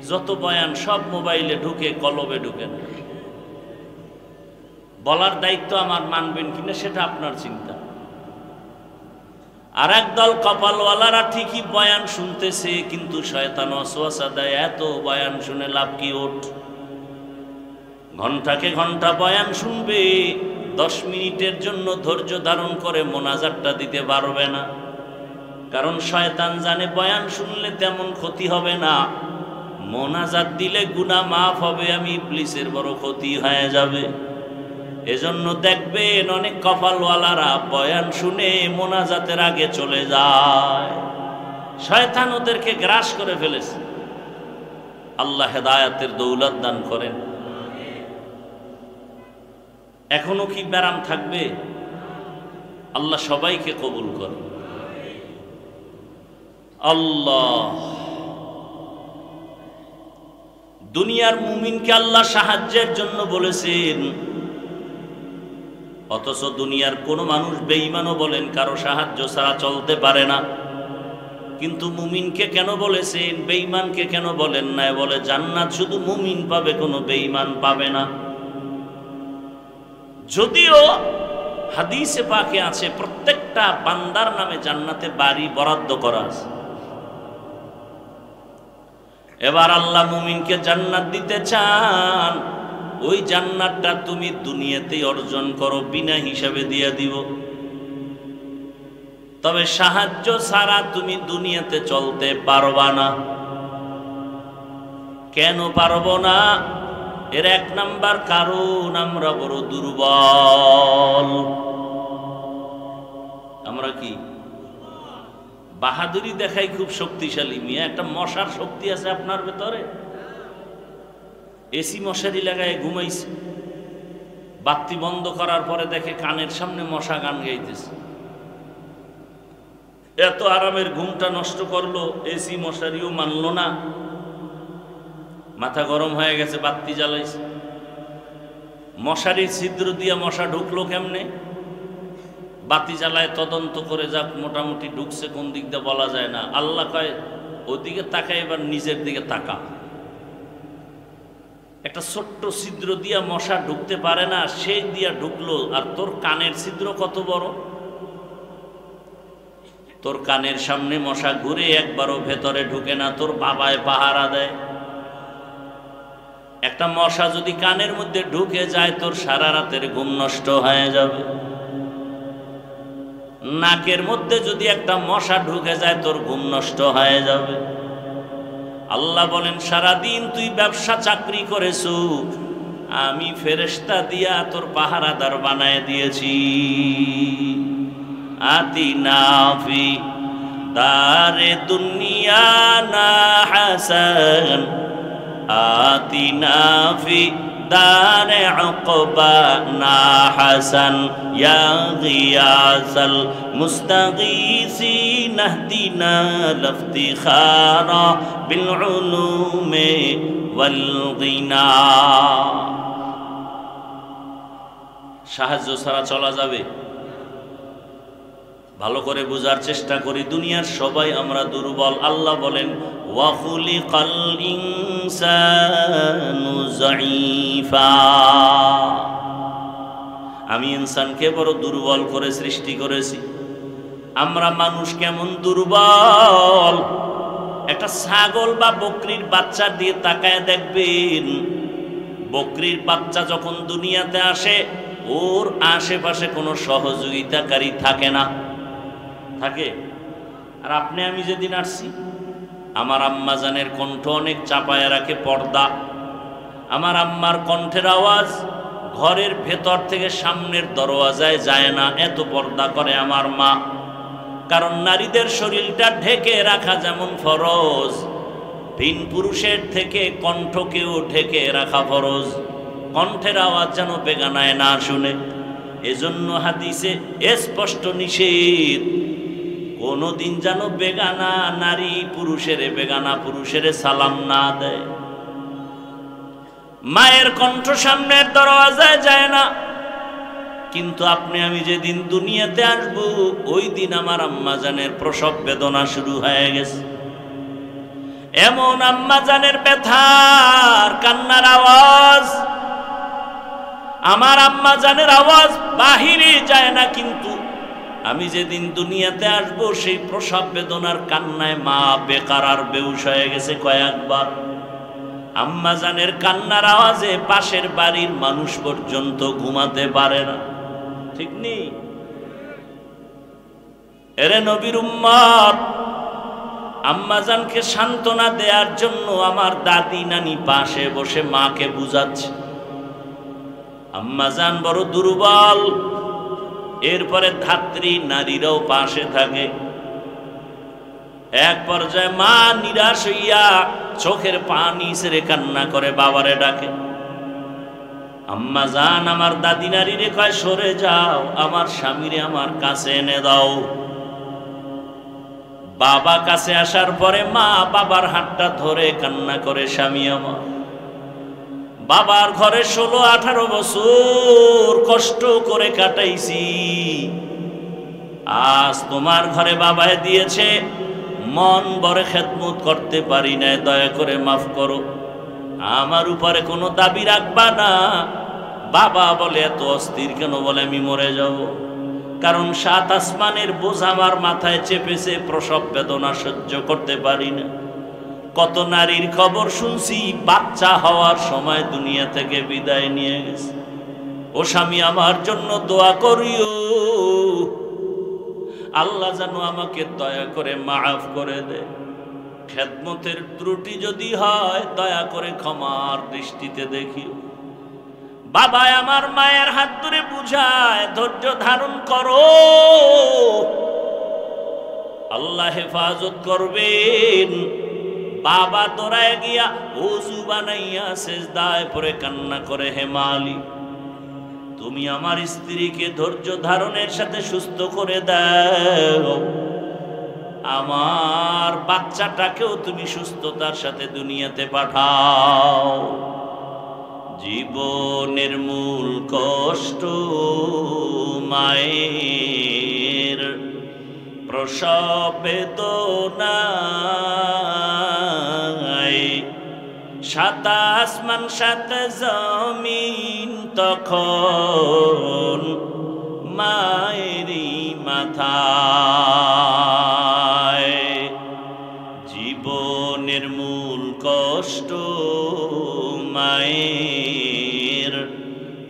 যত বয়ান সব মোবাইলে ঢুকে, কলবে ঢুকে না। বলার দায়িত্ব আমার, মানবেন কিনা সেটা আপনার চিন্তা। আর একদল কপালওয়ালারা ঠিকই বয়ান শুনতেছে, কিন্তু শয়তান ওয়াসওয়াসা দেয়, এত বয়ান শুনে লাভ কি? ওঠ, ঘন্টাকে ঘন্টা বয়ান শুনবে, 10 মিনিটের জন্য ধৈর্য ধারণ করে মোনাজাতটা দিতে পারবে না। কারণ শয়তান জানে বয়ান শুনলে তেমন ক্ষতি হবে না, মোনাজাত দিলে গুনাহ মাফ হবে, আমি ইবলিসের বড় ক্ষতি হয়ে যাবে। এজন্য দেখবেন অনেক কপালওয়ালারা বয়ান শুনে মোনাজাতের আগে চলে যায়। শয়তান ওদেরকে গ্রাস করে ফেলেছে। আল্লাহ হেদায়েতের দৌলত দান করেন। এখনো কি ব্যারাম থাকবে? আল্লাহ সবাইকে কবুল করেন। আল্লাহ, দুনিয়ার মুমিনকে আল্লাহ সাহায্যের জন্য বলেছেন, অথচ দুনিয়ার কোন মানুষ বেঈমানও বলেন কারো সাহায্য ছাড়া চলতে পারে না। কিন্তু মুমিনকে কেন বলেছেন, বেঈমানকে কেন বলেন না? বলে জান্নাত শুধু মুমিন পাবে, কোনো বেঈমান পাবে না। যদিও হাদিসে পাকে আছে প্রত্যেকটা বান্দার নামে জান্নাতে বাড়ি বরাদ্দ করা আছে। এবার আল্লাহ মুমিনকে জান্নাত দিতে চান, ওই জান্নাতটা তুমি দুনিয়াতেই অর্জন করো, বিনা হিসাবে দিয়ে দিব। তবে সাহায্য ছাড়া তুমি দুনিয়াতে চলতে পারবা না। কেন পারবো না? এর 1 নাম্বার কারণ, আমরা বড় দুর্বল। আমরা কি বাহাদুরি দেখাই খুব শক্তিশালী। মিয়া, একটা মশার শক্তি আছে আপনার ভেতরে। এসি মশারি লাগায় ঘুমাইছে, বাতি বন্ধ করার পরে দেখে কানের সামনে মশা গান গাইতেছে। এত আরামের ঘুমটা নষ্ট করলো, এসি মশারিও মানলো না, মাথা গরম হয়ে গেছে, বাতি জ্বালাইছে। মশারির ছিদ্র দিয়ে মশা ঢুকলো কেমনে? বাতি জ্বালায় তদন্ত করে যাক, মোটামুটি ঢুকছে কোন দিক দিয়ে বলা যায় না। আল্লাহ কয় ওদিকে তাকায়, এবার নিজের দিকে তাকা। একটা ছোট্ট ছিদ্র দিয়া মশা ঢুকতে পারে না, সেই দিয়া ঢুকলো। আর তোর কানের ছিদ্র কত বড়! তোর কানের সামনে মশা ঘুরে একবারও ভেতরে ঢুকে না, তোর বাবায় পাহারা দেয়। একটা মশা যদি কানের মধ্যে ঢুকে যায়, তোর সারা রাতের ঘুম নষ্ট হয়ে যাবে। নাকের মধ্যে যদি একটা মশা ঢুকে যায়, তোর ঘুম নষ্ট হয়ে যাবে। আল্লাহ বলেন, সারাদিন তুই ব্যবসা চাকরি করেছো, আমি ফেরেশতা দিয়া তোর পাহারাদার বানায় দিয়েছি। আতিনা ফি দারে দুনিয়া না হাসান, আতিনা ফি দারে উকবা না হাসান, ইয়া গিয়াসাল মুস্তাগীসিন ইহদিনা লিফতিখারা বিল উলুমি ওয়াল গিনা। সাহায্য ছাড়া চলা যাবে? ভালো করে বোঝার চেষ্টা করি। দুনিয়ার সবাই আমরা দুর্বল। আল্লাহ বলেন, ওয়া খুলিকাল ইনসানু যায়ীফা, আমি ইনসানকে বড় দুর্বল করে সৃষ্টি করেছি। আমরা মানুষ কেমন দুর্বল! একটা ছাগল বা বকরির বাচ্চা দিয়ে তাকায় দেখবেন, বকরির বাচ্চা যখন দুনিয়াতে আসে, ওর আশেপাশে কোনো সহযোগিতাকারী থাকে না। থাকে? আর আপনি আমি যেদিন আসছি, আমার আম্মা জানের কণ্ঠ অনেক চাপায় রাখে পর্দা। আমার আম্মার কণ্ঠের আওয়াজ ঘরের ভেতর থেকে সামনের দরওয়াজায় যায় না, এত পর্দা করে আমার মা। কারণ নারীদের শরীরটা ঢেকে রাখা যেমন ফরজ, ভিন পুরুষের থেকে কণ্ঠকেও ঢেকে রাখা ফরজ। কণ্ঠের আওয়াজ যেন বেগানায় না শুনে, এজন্য হাদিসে স্পষ্ট নিষেধ, কোনদিন যেন বেগানা নারী বেগানা পুরুষের সালাম না দেয়। মায়ের কণ্ঠ সামনের দরওয়াজায় যায় না। কিন্তু আপনি আমি যেদিন দুনিয়াতে আসবো, ওই দিন আমার আম্মাজানের প্রসব বেদনা শুরু হয়ে গেছে। এমন আম্মাজানের ব্যথার কান্নার আওয়াজ, আমার আম্মাজানের আওয়াজ বাহিরে যায় না। কিন্তু আমি যেদিন দুনিয়াতে আসবো, সেই প্রসব বেদনার কান্নায় মা বেকার বেহুশ হয়ে গেছে কয়েকবার। আম্মাজানের কান্নার আওয়াজে পাশের বাড়ির মানুষ পর্যন্ত ঘুমাতে পারে না। ঠিক নেই? এরে নবীর উম্মত, আম্মাজানকে সান্ত্বনা দেওয়ার জন্য আমার দাদি নানি পাশে বসে মাকে বুঝাচ্ছে। আম্মাজান বড় দুর্বল। এরপরে ধাত্রী নারীরাও পাশে থাকে। এক পর্যায়ে মা নিরাশ হইয়া চোখের পানি ছেড়ে কান্না করে বাবারে ডাকে। আম্মাজান আমার দাদি নারীরে কয়, সরে যাও, আমার স্বামীরে আমার কাছে এনে দাও। বাবা কাছে আসার পরে মা বাবার হাতটা ধরে কান্না করে, স্বামী আমার, বাবার ঘরে 16-18 বছর কষ্ট করে কাটাইছি, আজ তোমার ঘরে বাবায় দিয়েছে, মন ভরে খেদমত করতে পারি না, দয়া করে মাফ করো, আমার উপরে কোনো দাবি রাখবা না। বাবা বলে, এত অস্থির কেন? বলে, আমি মরে যাব, কারণ 7 আসমানের বোঝ আমার মাথায় চেপেছে, প্রসব বেদনা সহ্য করতে পারি না। কত নারীর খবর শুনছি, বাচ্চা হওয়ার সময় দুনিয়া থেকে বিদায় নিয়ে গেছে। ও স্বামী, আমার জন্য দোয়া করিও, আল্লাহ যেন আমাকে দয়া করে মাফ করে দে। খেদমতের ত্রুটি যদি হয়, দয়া করে ক্ষমার দৃষ্টিতে দেখিও। বাবা আমার মায়ের হাত ধরে বুঝায়, ধৈর্য ধারণ করো, আল্লাহ হেফাজত করবেন। বাবা দৌড়ায় গিয়া ওযু বানাইয়া সেজদায় পড়ে কান্না করে, হে মালিক, তুমি আমার স্ত্রীকে ধৈর্য ধারণের সাথে সুস্থ করে দাও, আমার বাচ্চাটাকেও তুমি সুস্থতার সাথে দুনিয়াতে পাঠাও। জীবনের মূল কষ্ট মায়ের, প্রসব বেদনায়, 7 আসমান 7 জমিন তখন মায়েরই মাথায়। জীবনের মূল কষ্ট মায়ের,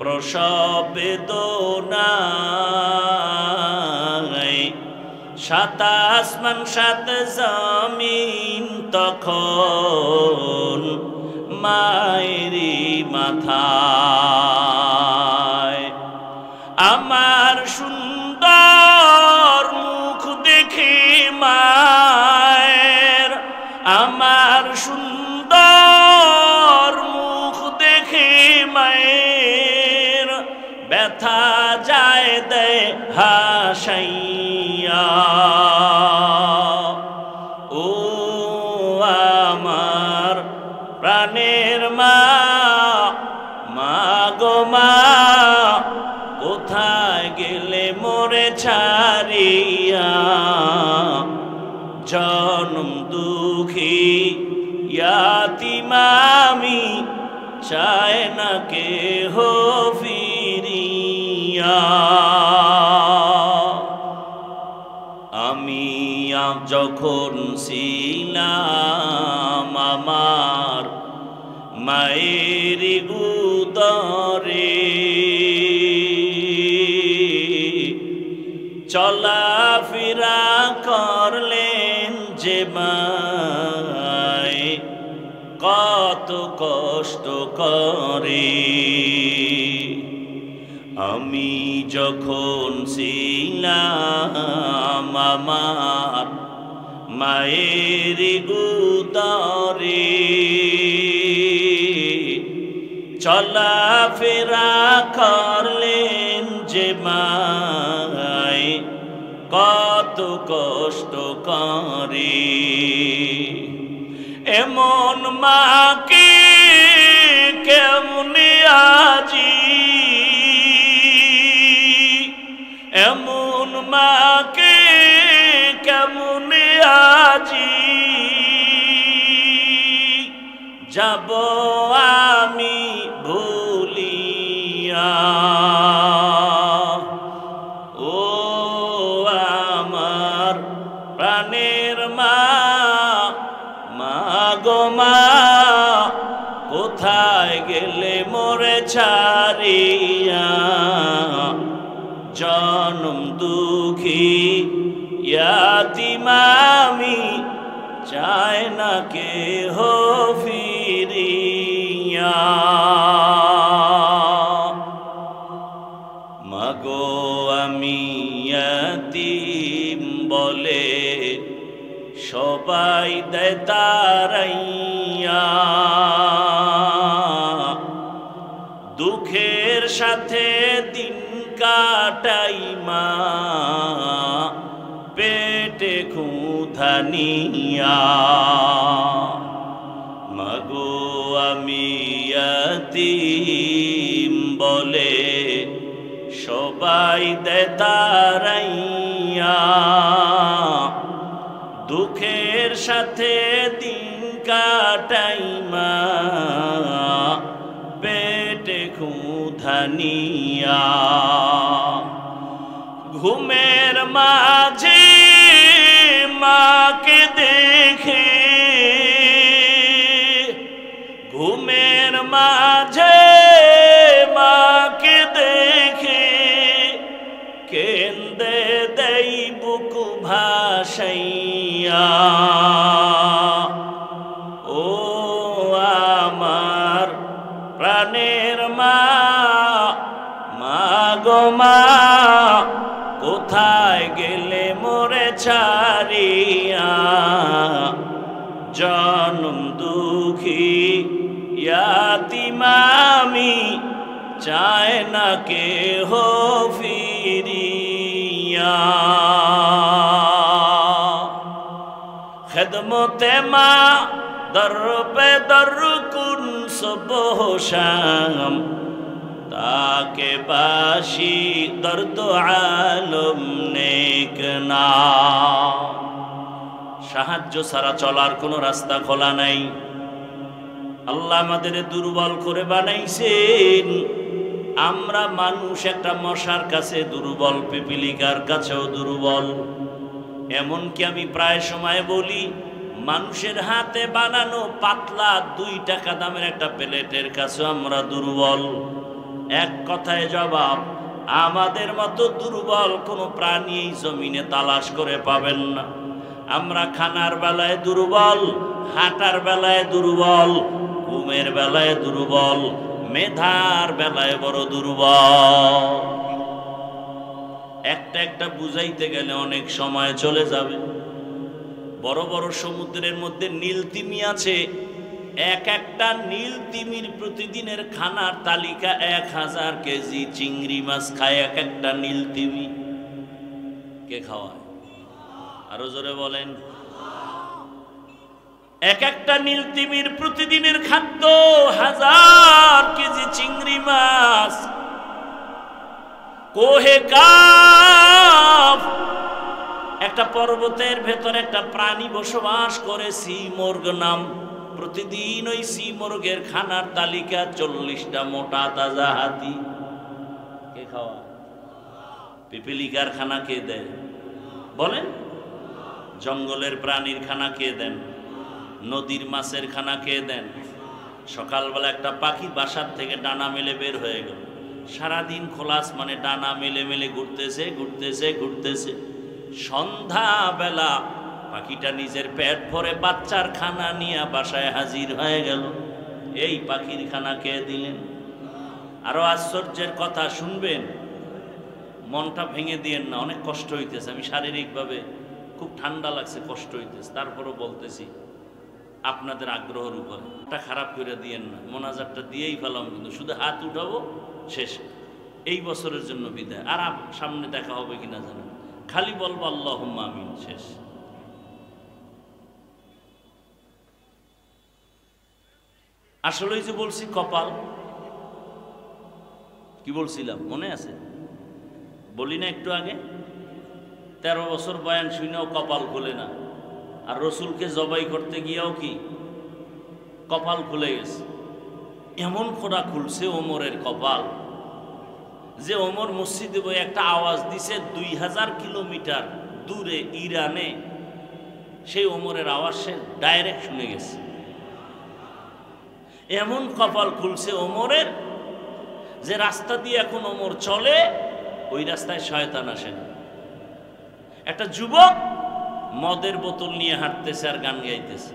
প্রসব বেদনায়, 7 আসমান 7 জমিন তখন মায়েরই মাথায়। আমার সুন্দর মুখ দেখে মায়ের, আমার সুন্দর মুখ দেখে মায়ের, ব্যথা যায় দেয় হাসাইয়া। ও আমার প্রাণের মা, মা গো মা, কোথায় গেলে মোরে ছাড়িয়া? জনম দুঃখী ইয়াতীম আমি, চায় না কেহ ফিরিয়া। আমি যখন ছিলাম আমার মায়ের উদরে, চলাফেরা করলেন যে মায়, কত কষ্ট করে। আমি যখন ছিলাম আমার মায়ের উদরে, চলাফেরা করলেন যে মায় কত কষ্ট করে। এমন মাকে কেমনে আজি, এমন মাকে কেমনে আজি যাব আমি ভুলিয়া। ও আমার প্রাণের মা, মা গো মা, কোথায় গেলে মোরে ছাড়িয়া। জনম দুঃখী ইয়াতীম আমি, চায় না কেহ ফিরিয়া। মাগো আমি ইয়াতীম বলে সবাই দেয় তাড়াইয়া। দুঃখের সাথে দিন কাটাই মা, পেটে ক্ষুধা নিয়া। মাগো আমি ইয়াতীম বলে সবাই দেয় তাড়াইয়া। দুঃখের সাথে দিন কাটাই মা, পেটে ক্ষুধা নিয়া। ঘুমের মাঝে মাকে দেখে, ঘুমের মাঝে মাকে দেখে কেন্দে দেই বুক ভাসাইয়া। ও আমার প্রাণের মা, মা গো মা, কোথায় গেলে মোরে ছাড়িয়া। জনম দুঃখী ইয়াতীম আমি, চায় না কেহ ফিরিয়া। খেদমতে মা দর পে দর কুন সুবহ শাম, তাকে বাসি দর্দ আলম নেক না। সাহায্য ছাড়া চলার কোনো রাস্তা খোলা নাই। আল্লাহ আমাদের দুর্বল করে বানাইছেন। আমরা মানুষ একটা মশার কাছে দুর্বল, পিপিলিকার কাছেও দুর্বল। এমনকি আমি প্রায় সময় বলি, মানুষের হাতে বানানো পাতলা 2 টাকা দামের একটা প্লেটের কাছেও আমরা দুর্বল। এক কথায় জবাব, আমাদের মতো দুর্বল কোনো প্রাণী এই জমিনে তালাশ করে পাবেন না। আমরা খানার বেলায় দুর্বল, হাঁটার বেলায় দুর্বল, ঘুমের বেলায় দুর্বল, মেধার বেলায় বড় দুর্বল। একটা একটা বুঝাইতে গেলে অনেক সময় চলে যাবে। বড় বড় সমুদ্রের মধ্যে নীল তিমি আছে। একটা নীল তিমির প্রতিদিনের খানার তালিকা 1000 কেজি চিংড়ি মাছ খায় একটা নীল তিমি। কে খাওয়ায়? আরো জোরে বলেন। একটা নীল তিমির প্রতিদিনের খাদ্য 1000 কেজি চিংড়ি মাছ। কোহে কাফ একটা পর্বতের ভেতরে একটা প্রাণী বসবাস করে, সি মোরগ নাম। প্রতিদিন ওই সি মোরগের খানার তালিকা 40টা মোটা তাজা হাতি। কে খাওয়া? পিপিলিকার খানা কে দেয় বলেন? জঙ্গলের প্রাণীর খানা কে দেন? নদীর মাছের খানা কে দেন? সকালবেলা একটা পাখি বাসার থেকে ডানা মেলে বের হয়ে গেল, সারাদিন খোলা আসমানে ডানা মেলে মেলে ঘুরতেছে ঘুরতেছে ঘুরতেছে। সন্ধ্যাবেলা পাখিটা নিজের পেট ভরে বাচ্চার খানা নিয়ে বাসায় হাজির হয়ে গেল। এই পাখির খানা কে দিলেন? আরো আশ্চর্যের কথা শুনবেন। মনটা ভেঙে দিয়েন না, অনেক কষ্ট হইতেছে, আমি শারীরিকভাবে খুব ঠান্ডা লাগছে, কষ্ট হইতেছে, তারপরও বলতেছি আপনাদের আগ্রহের উপর। এটা খারাপ করে দিয়েন না, মোনাজাতটা দিয়েই ফেলাম, কিন্তু শুধু হাত উঠাবো, শেষ। এই বছরের জন্য বিদায়, আর সামনে দেখা হবে কিনা জানেন, খালি বলবো আল্লাহুম্মা আমিন, শেষ। আসলেই যে বলছি কপাল, কি বলছিলাম মনে আছে? বলি না একটু আগে, 13 বছর বয়ান শুনেও কপাল খুলে না, আর রসুলকে জবাই করতে গিয়েও কি কপাল খুলে গেছে। এমন খোঁড়া খুলছে ওমরের কপাল, যে ওমর মসজিদে বই একটা আওয়াজ দিছে 2000 কিলোমিটার দূরে ইরানে, সেই ওমরের আওয়াজ সে ডাইরেক্ট শুনে গেছে। এমন কপাল খুলছে ওমরের, যে রাস্তা দিয়ে এখন ওমর চলে, ওই রাস্তায় শয়তান আসে না। একটা যুবক মদের বোতল নিয়ে হাঁটতেছে আর গান গাইতেছে,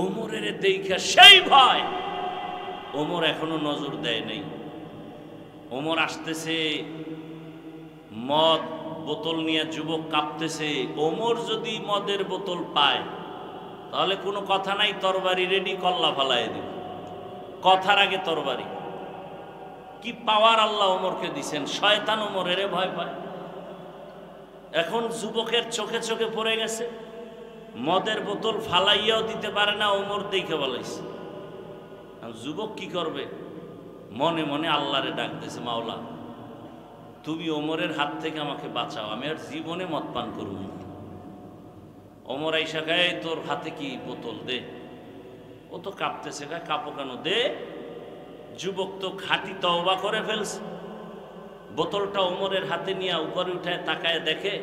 ওমরের দেখা সেই ভয়, ওমর এখনো নজর দেয় নাই। ওমর আসতেছে, মদ বোতল নিয়ে যুবক কাঁপতেছে। ওমর যদি মদের বোতল পায় তাহলে কোনো কথা নাই, তরবারি রেডি, কল্লা ফালাই দিব, কথার আগে তরবারি। কি পাওয়ার আল্লাহ ওমরকে দিছেন, শয়তান ওমরের ভয় পায়। এখন যুবকের চোখে চোখে পড়ে গেছে, মদের বোতল ফালাইয়াও দিতে পারে না, ওমর দেখে বলাইছে। যুবক কি করবে, মনে মনে আল্লাহরে ডাক দিয়েছে, মাওলা তুমি ওমরের হাত থেকে আমাকে বাঁচাও, আমি আর জীবনে মদ পান করব না। ওমর আইসা গায়ে, তোর হাতে কি বোতল, দে। ও তো কাঁপতেছে, গায়ে কাঁপো কেন, দে। যুবক তো খাঁটি তওবা করে ফেলছে, বোতলটা ওমরের হাতে নিয়ে উপরে উঠায় তাকায় দেখে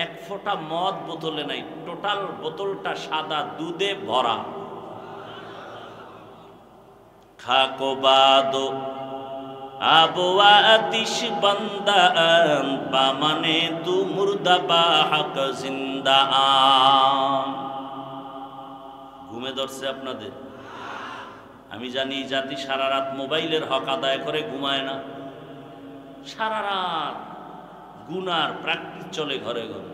1 ফোঁটা মদ বোতলে নাই, টোটাল বোতলটা সাদা দুধে ভরা। খাকো বাদো আবওয়া আতিশ বান্দান, বামানে তু মুর্দা বা হক জিন্দা। ঘুমে ধরছে আপনাদের? আমি জানি জাতি সারা রাত মোবাইলের হক আদায় করে ঘুমায় না, সারা রাত গুনার প্র্যাকটিস চলে ঘরে ঘরে।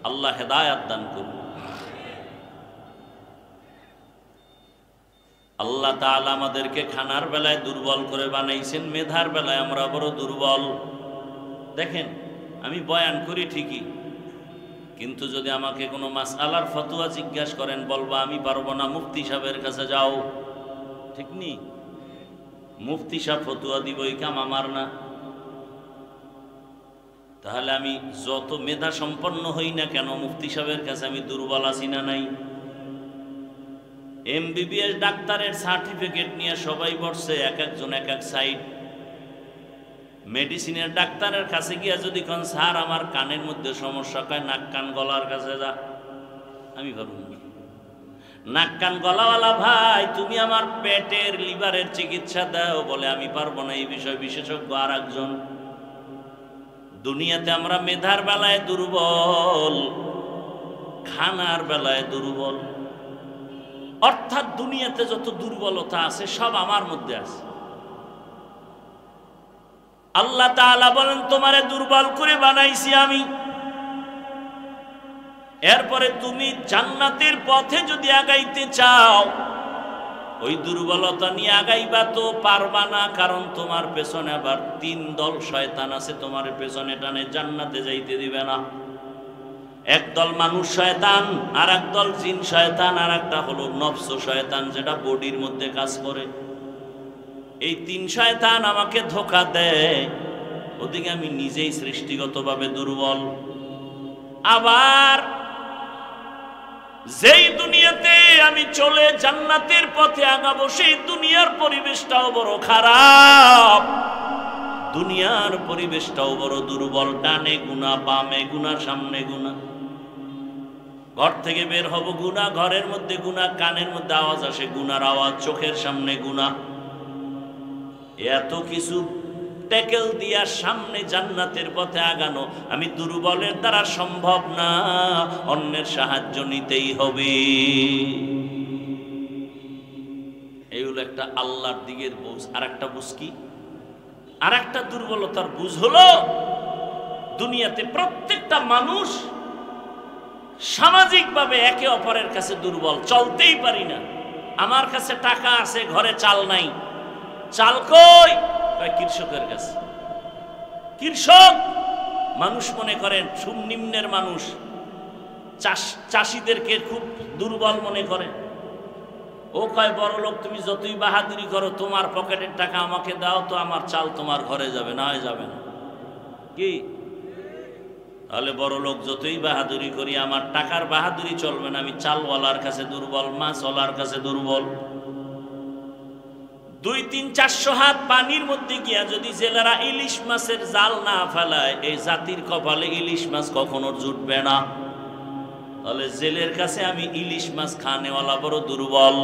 আল্লাহ হেদায়াত দান করুন। আল্লাহ তাআলা আমাদেরকে খানার বেলায় দুর্বল করে বানাইছেন, মেধার বেলায় আমরা বড় দুর্বল। দেখেন, আমি বয়ান করি ঠিকই, কিন্তু যদি আমাকে কোনো মাসআলার ফতোয়া জিজ্ঞাসা করেন, বলবো আমি পারবো না, মুফতি সাহেবের কাছে যাও। ঠিক নি? মুফতি সাহেব ফতোয়া দিব, এই কাম আমার না। তাহলে আমি যত মেধা সম্পন্ন হই না কেন, মুফতি সাহেবের কাছে আমি দুর্বল আছি না নাই? MBBS ডাক্তারের সার্টিফিকেট নিয়ে সবাই বসছে, এক একজন এক এক সাইড। মেডিসিনের ডাক্তারের কাছে গিয়া যদি কোন স্যার আমার কানের মধ্যে সমস্যা, কয় নাক কান গলার কাছে যা, আমি পারব না। নাক কান গলাওয়ালা ভাই, তুমি আমার পেটের লিভারের চিকিৎসা দাও, বলে আমি পারবো না, এই বিষয় বিশেষজ্ঞ আর একজন। দুনিয়াতে আমরা মেধার বেলায় দুর্বল, খানার বেলায় দুর্বল। অর্থাৎ দুনিয়াতে যত দুর্বলতা আছে সব আমার মধ্যে আছে। আল্লাহ তাআলা বলেন, তোমারে দুর্বল করে বানাইছি আমি। এরপরে তুমি জান্নাতের পথে যদি আগাইতে চাও, ওই দুর্বলতা নিয়ে আগাইবা তো পারবা না, কারণ তোমার পেছনে আবার 3 দল শয়তান আছে, তোমার পেছনে টানে, জান্নাতে যাইতে দিবে না। একদল মানুষ শয়তান, আর একদল জিন শয়তান, আর একটা হলো নফস শয়তান, যেটা বডির মধ্যে কাজ করে। এই 3 শয়তান আমাকে ধোঁকা দেয়, ওদিকে আমি নিজেই সৃষ্টিগতভাবে দুর্বল। আবার যেই দুনিয়াতে আমি চলে জান্নাতের পথে আগাবো, সেই দুনিয়ার পরিবেশটাও বড় খারাপ, দুনিয়ার পরিবেশটাও বড় দুর্বল। ডানে গুনাহ, বামে গুনাহ, সামনে গুনাহ। ঘর থেকে বের হব গুনাহ, ঘরের মধ্যে গুনাহ, কানের মধ্যে আওয়াজ আসে গুনার আওয়াজ, চোখের সামনে গুনাহ। এত কিছু ট্যাকেল দিয়া সামনে জান্নাতের পথে আগানো আমি দুর্বলের দ্বারা সম্ভব না, অন্যের সাহায্য নিতেই হবে। এই হলো একটা আল্লাহর দিকের বুঝ। আর একটা বুঝ কি? আর একটা দুর্বলতার বুঝ হলো দুনিয়াতে প্রত্যেকটা মানুষ সামাজিকভাবে একে অপরের কাছে দুর্বল, চলতেই পারি না। আমার কাছে টাকা আছে, ঘরে চাল নাই। চাল কই? কৃষকের কাছে। কৃষক মানুষ মনে করেন সুনিম্নের মানুষ, চাষিদেরকে খুব দুর্বল মনে করে। ও কয় বড় লোক, তুমি যতই বাহাদুরি করো, তোমার পকেটের টাকা আমাকে দাও তো আমার চাল তোমার ঘরে যাবে, না হয় যাবে না। কি তাহলে বড় লোক যতই বাহাদুরি করি, আমার টাকার বাহাদুরি চলবে না। আমি চালওয়ালার কাছে দুর্বল, মাছওয়ালার কাছে দুর্বল। 200-400 হাত পানির মধ্যে গিয়া যদি জেলেরা ইলিশ মাছের জাল না ফেলায়, এই জাতির কপালে ইলিশ মাছ কখনো জুটবে না। তাহলে জেলের কাছে আমি ইলিশ মাছ খানেওয়ালা বড় দুর্বল।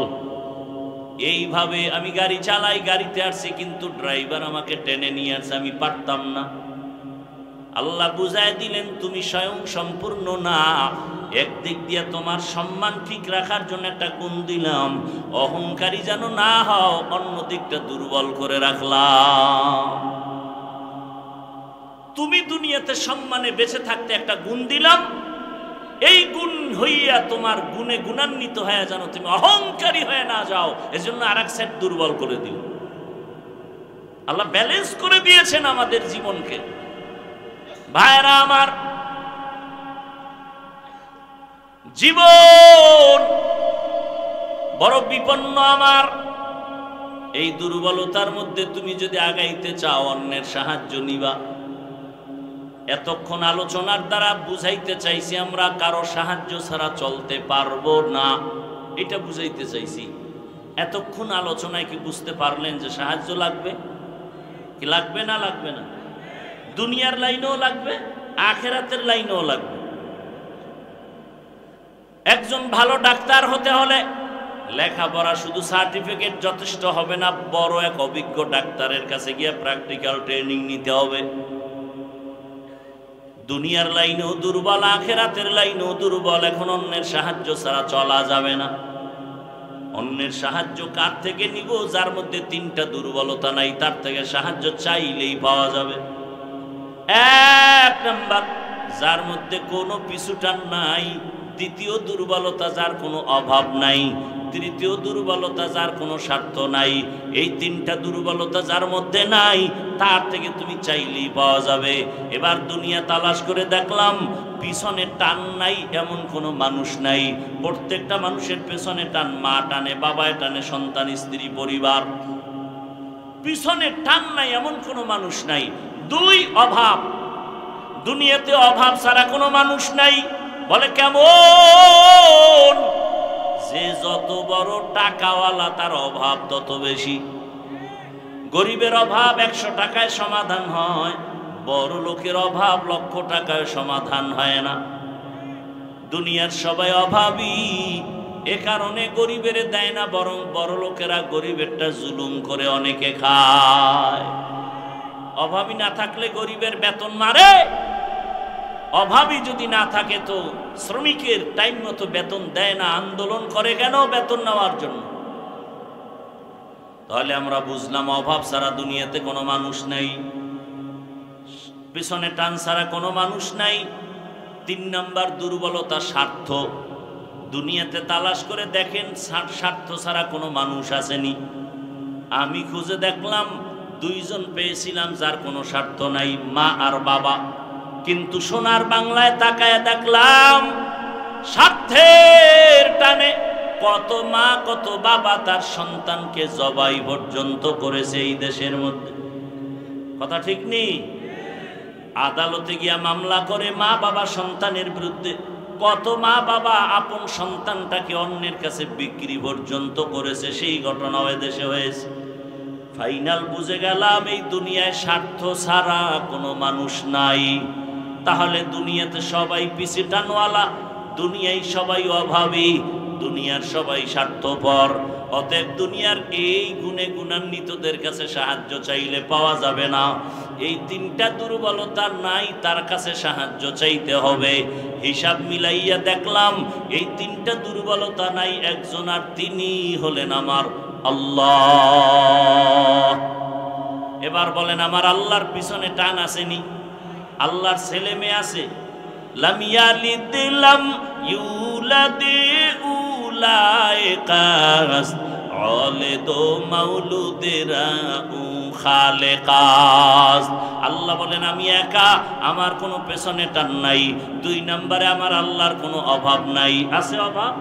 এইভাবে আমি গাড়ি চালাই, গাড়িতে আসছি কিন্তু ড্রাইভার আমাকে টেনে নিয়ে আসছে, আমি পারতাম না। আল্লাহ বুঝায় দিলেন তুমি স্বয়ং সম্পূর্ণ না। একদিক দিয়ে তোমার সম্মান ঠিক রাখার জন্য একটা গুণ দিলাম, অহংকারী যেন না হও, অন্য দিকটা দুর্বল করে রাখলাম। তুমি দুনিয়াতে সম্মানে বেঁচে থাকতে একটা গুণ দিলাম, এই গুণ হইয়া তোমার গুণে গুণান্বিত হয়ে যেন তুমি অহংকারী হয়ে না যাও, এজন্য আরেক সাইড দুর্বল করে দিল। আল্লাহ ব্যালেন্স করে দিয়েছেন আমাদের জীবনকে। ভাইরা আমার, জীবন বড় বিপন্ন আমার। এই দুর্বলতার মধ্যে তুমি যদি আগাইতে চাও, অন্যের সাহায্য নিবা। এতক্ষণ আলোচনার দ্বারা বুঝাইতে চাইছি আমরা কারো সাহায্য ছাড়া চলতে পারবো না, এটা বুঝাইতে চাইছি। এতক্ষণ আলোচনায় কি বুঝতে পারলেন যে সাহায্য লাগবে? কি লাগবে না লাগবে না? দুনিয়ার লাইনেও লাগবে, আখেরাতের লাইনেও লাগবে। একজন ভালো ডাক্তার হতে হলে লেখাপড়া শুধু সার্টিফিকেট যথেষ্ট হবে না, বড় এক অভিজ্ঞ ডাক্তারের কাছে গিয়ে প্র্যাকটিক্যাল ট্রেনিং নিতে হবে। দুনিয়ার লাইনেও দুর্বল, আখেরাতের লাইনেও দুর্বল। এখন অন্যের সাহায্য ছাড়া চলা যাবে না। অন্যের সাহায্য কার থেকে নিব? যার মধ্যে 3টা দুর্বলতা নাই, তার থেকে সাহায্য চাইলেই পাওয়া যাবে। 1 নাম্বার, যার মধ্যে কোনো পিছুটান নাই। 2য় দুর্বলতা, যার কোনো অভাব নাই। 3য় দুর্বলতা, যার কোনো স্বার্থ নাই। এই 3টা দুর্বলতা যার মধ্যে নাই, তার থেকে তুমি চাইলেই পাওয়া যাবে। এবার দুনিয়া তালাশ করে দেখলাম, পিছনে টান নাই এমন কোনো মানুষ নাই। প্রত্যেকটা মানুষের পেছনে টান, মা টানে, বাবায় টানে, সন্তান, স্ত্রী, পরিবার। পিছনে টান নাই এমন কোনো মানুষ নাই। 2, অভাব। দুনিয়াতে অভাব ছাড়া কোনো মানুষ নাই। বলে কেমন? যে যত বড় টাকাওয়ালা তার অভাব তত বেশি। গরিবের অভাব 100 টাকায় সমাধান হয়, বড় লোকের অভাব 1,00,000 টাকায় সমাধান হয় না। দুনিয়ার সবাই অভাবী, এ কারণে গরিবের দেয় না, বরং বড় লোকেরা গরিবেরটা জুলুম করে অনেকে খায়। অভাবী না থাকলে গরিবের বেতন মারে, অভাবী যদি না থাকে তো শ্রমিকের টাইম মতো বেতন দেয় না, আন্দোলন করে কেন? বেতন নেওয়ার জন্য। তাহলে আমরা বুঝলাম অভাব ছাড়া দুনিয়াতে কোনো মানুষ নাই, পিছনে টান ছাড়া কোনো মানুষ নাই। 3 নাম্বার দুর্বলতা, স্বার্থ। দুনিয়াতে তালাশ করে দেখেন, স্বার্থ ছাড়া কোনো মানুষ আসেনি। আমি খুঁজে দেখলাম 2 জন পেয়েছিলাম যার কোনো স্বার্থ নাই, মা আর বাবা। কিন্তু সোনার বাংলায় তাকায় দেখলাম স্বার্থের টানে কত মা কত বাবা তার সন্তানকে জবাই পর্যন্ত করেছে এই দেশের মধ্যে। কথা ঠিক নেই? আদালতে গিয়া মামলা করে মা বাবা সন্তানের বিরুদ্ধে। কত মা বাবা আপন সন্তানটাকে অন্যের কাছে বিক্রি পর্যন্ত করেছে, সেই ঘটনাও এদেশে হয়েছে। ফাইনাল বুঝে গেলাম এই দুনিয়ায় স্বার্থ ছাড়া কোনো মানুষ নাই। তাহলে দুনিয়াতে সবাই পিছে টানওয়ালা, দুনিয়ায় সবাই অভাবী, দুনিয়ার সবাই স্বার্থপর। অতএব দুনিয়ার এই গুণে গুণান্বিতদের কাছে সাহায্য চাইলে পাওয়া যাবে না। এই 3টা দুর্বলতা নাই, তার কাছে সাহায্য চাইতে হবে। হিসাব মিলাইয়া দেখলাম এই 3টা দুর্বলতা নাই একজন, আর তিনি হলেন আমার আল্লাহ। এবার বলেন, আমার আল্লাহর পিছনে টান আসেনি? আল্লাহর ছেলে মেয়ে আছে? লাম ইয়ালিদ লাম ইউলাদ উলাইকা ওয়ালিদু মাউলুদেরা খালেকাস। আল্লাহ বলেন আমি একা, আমার কোনো পেছনে টান নাই। 2 নম্বরে আমার আল্লাহর কোনো অভাব নাই। আছে অভাব?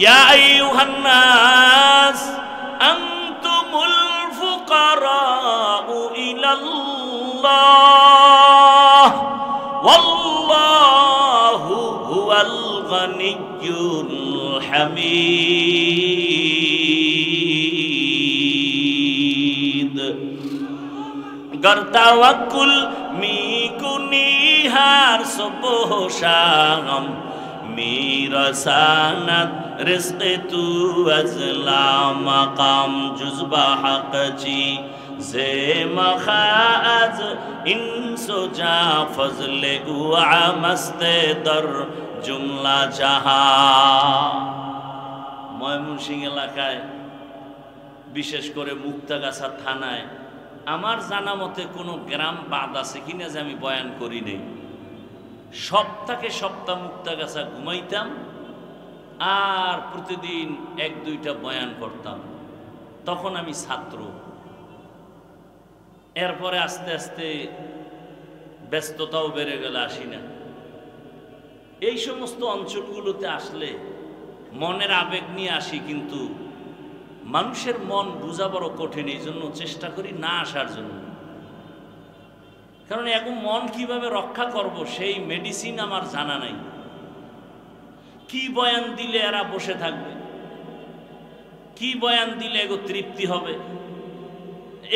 ইয়া আইয়ুহান নাস আনতুমুল ফুকারাউ ইলাল্লাহ ওয়াল্লাহু হুয়াল গানিয়্যুল হামিদ। गर तवक्कुल मी कुनिहार सुबह शाम मेरा सानत रिज़्क़ तू अज़ला मकाम जुज़्बा हक़ जी ज़े मखाज़ इंसो जा फज़ले उआ मस्ते दर जुमला जहा। ময়মনসিংহ এলাকায় বিশেষ করে মুক্তাগাছা থানায় আমার জানা মতে কোনো গ্রাম বাদ আছে কিনা যে আমি বয়ান করি নাই। সপ্তাহে সপ্তাহ মুক্তাগাছা ঘুমাইতাম আর প্রতিদিন 1-2টা বয়ান করতাম। তখন আমি ছাত্র। এরপরে আস্তে আস্তে ব্যস্ততাও বেড়ে গেল, আসি না। এই সমস্ত অঞ্চলগুলোতে আসলে মনের আবেগ নিয়ে আসি, কিন্তু মানুষের মন বোঝা বড় কঠিন। এই জন্য চেষ্টা করি না আসার জন্য। কারণ এখন মন কিভাবে রক্ষা করব সেই মেডিসিন আমার জানা নাই। কি বয়ান দিলে এরা বসে থাকবে, কি বয়ান দিলে এগো তৃপ্তি হবে,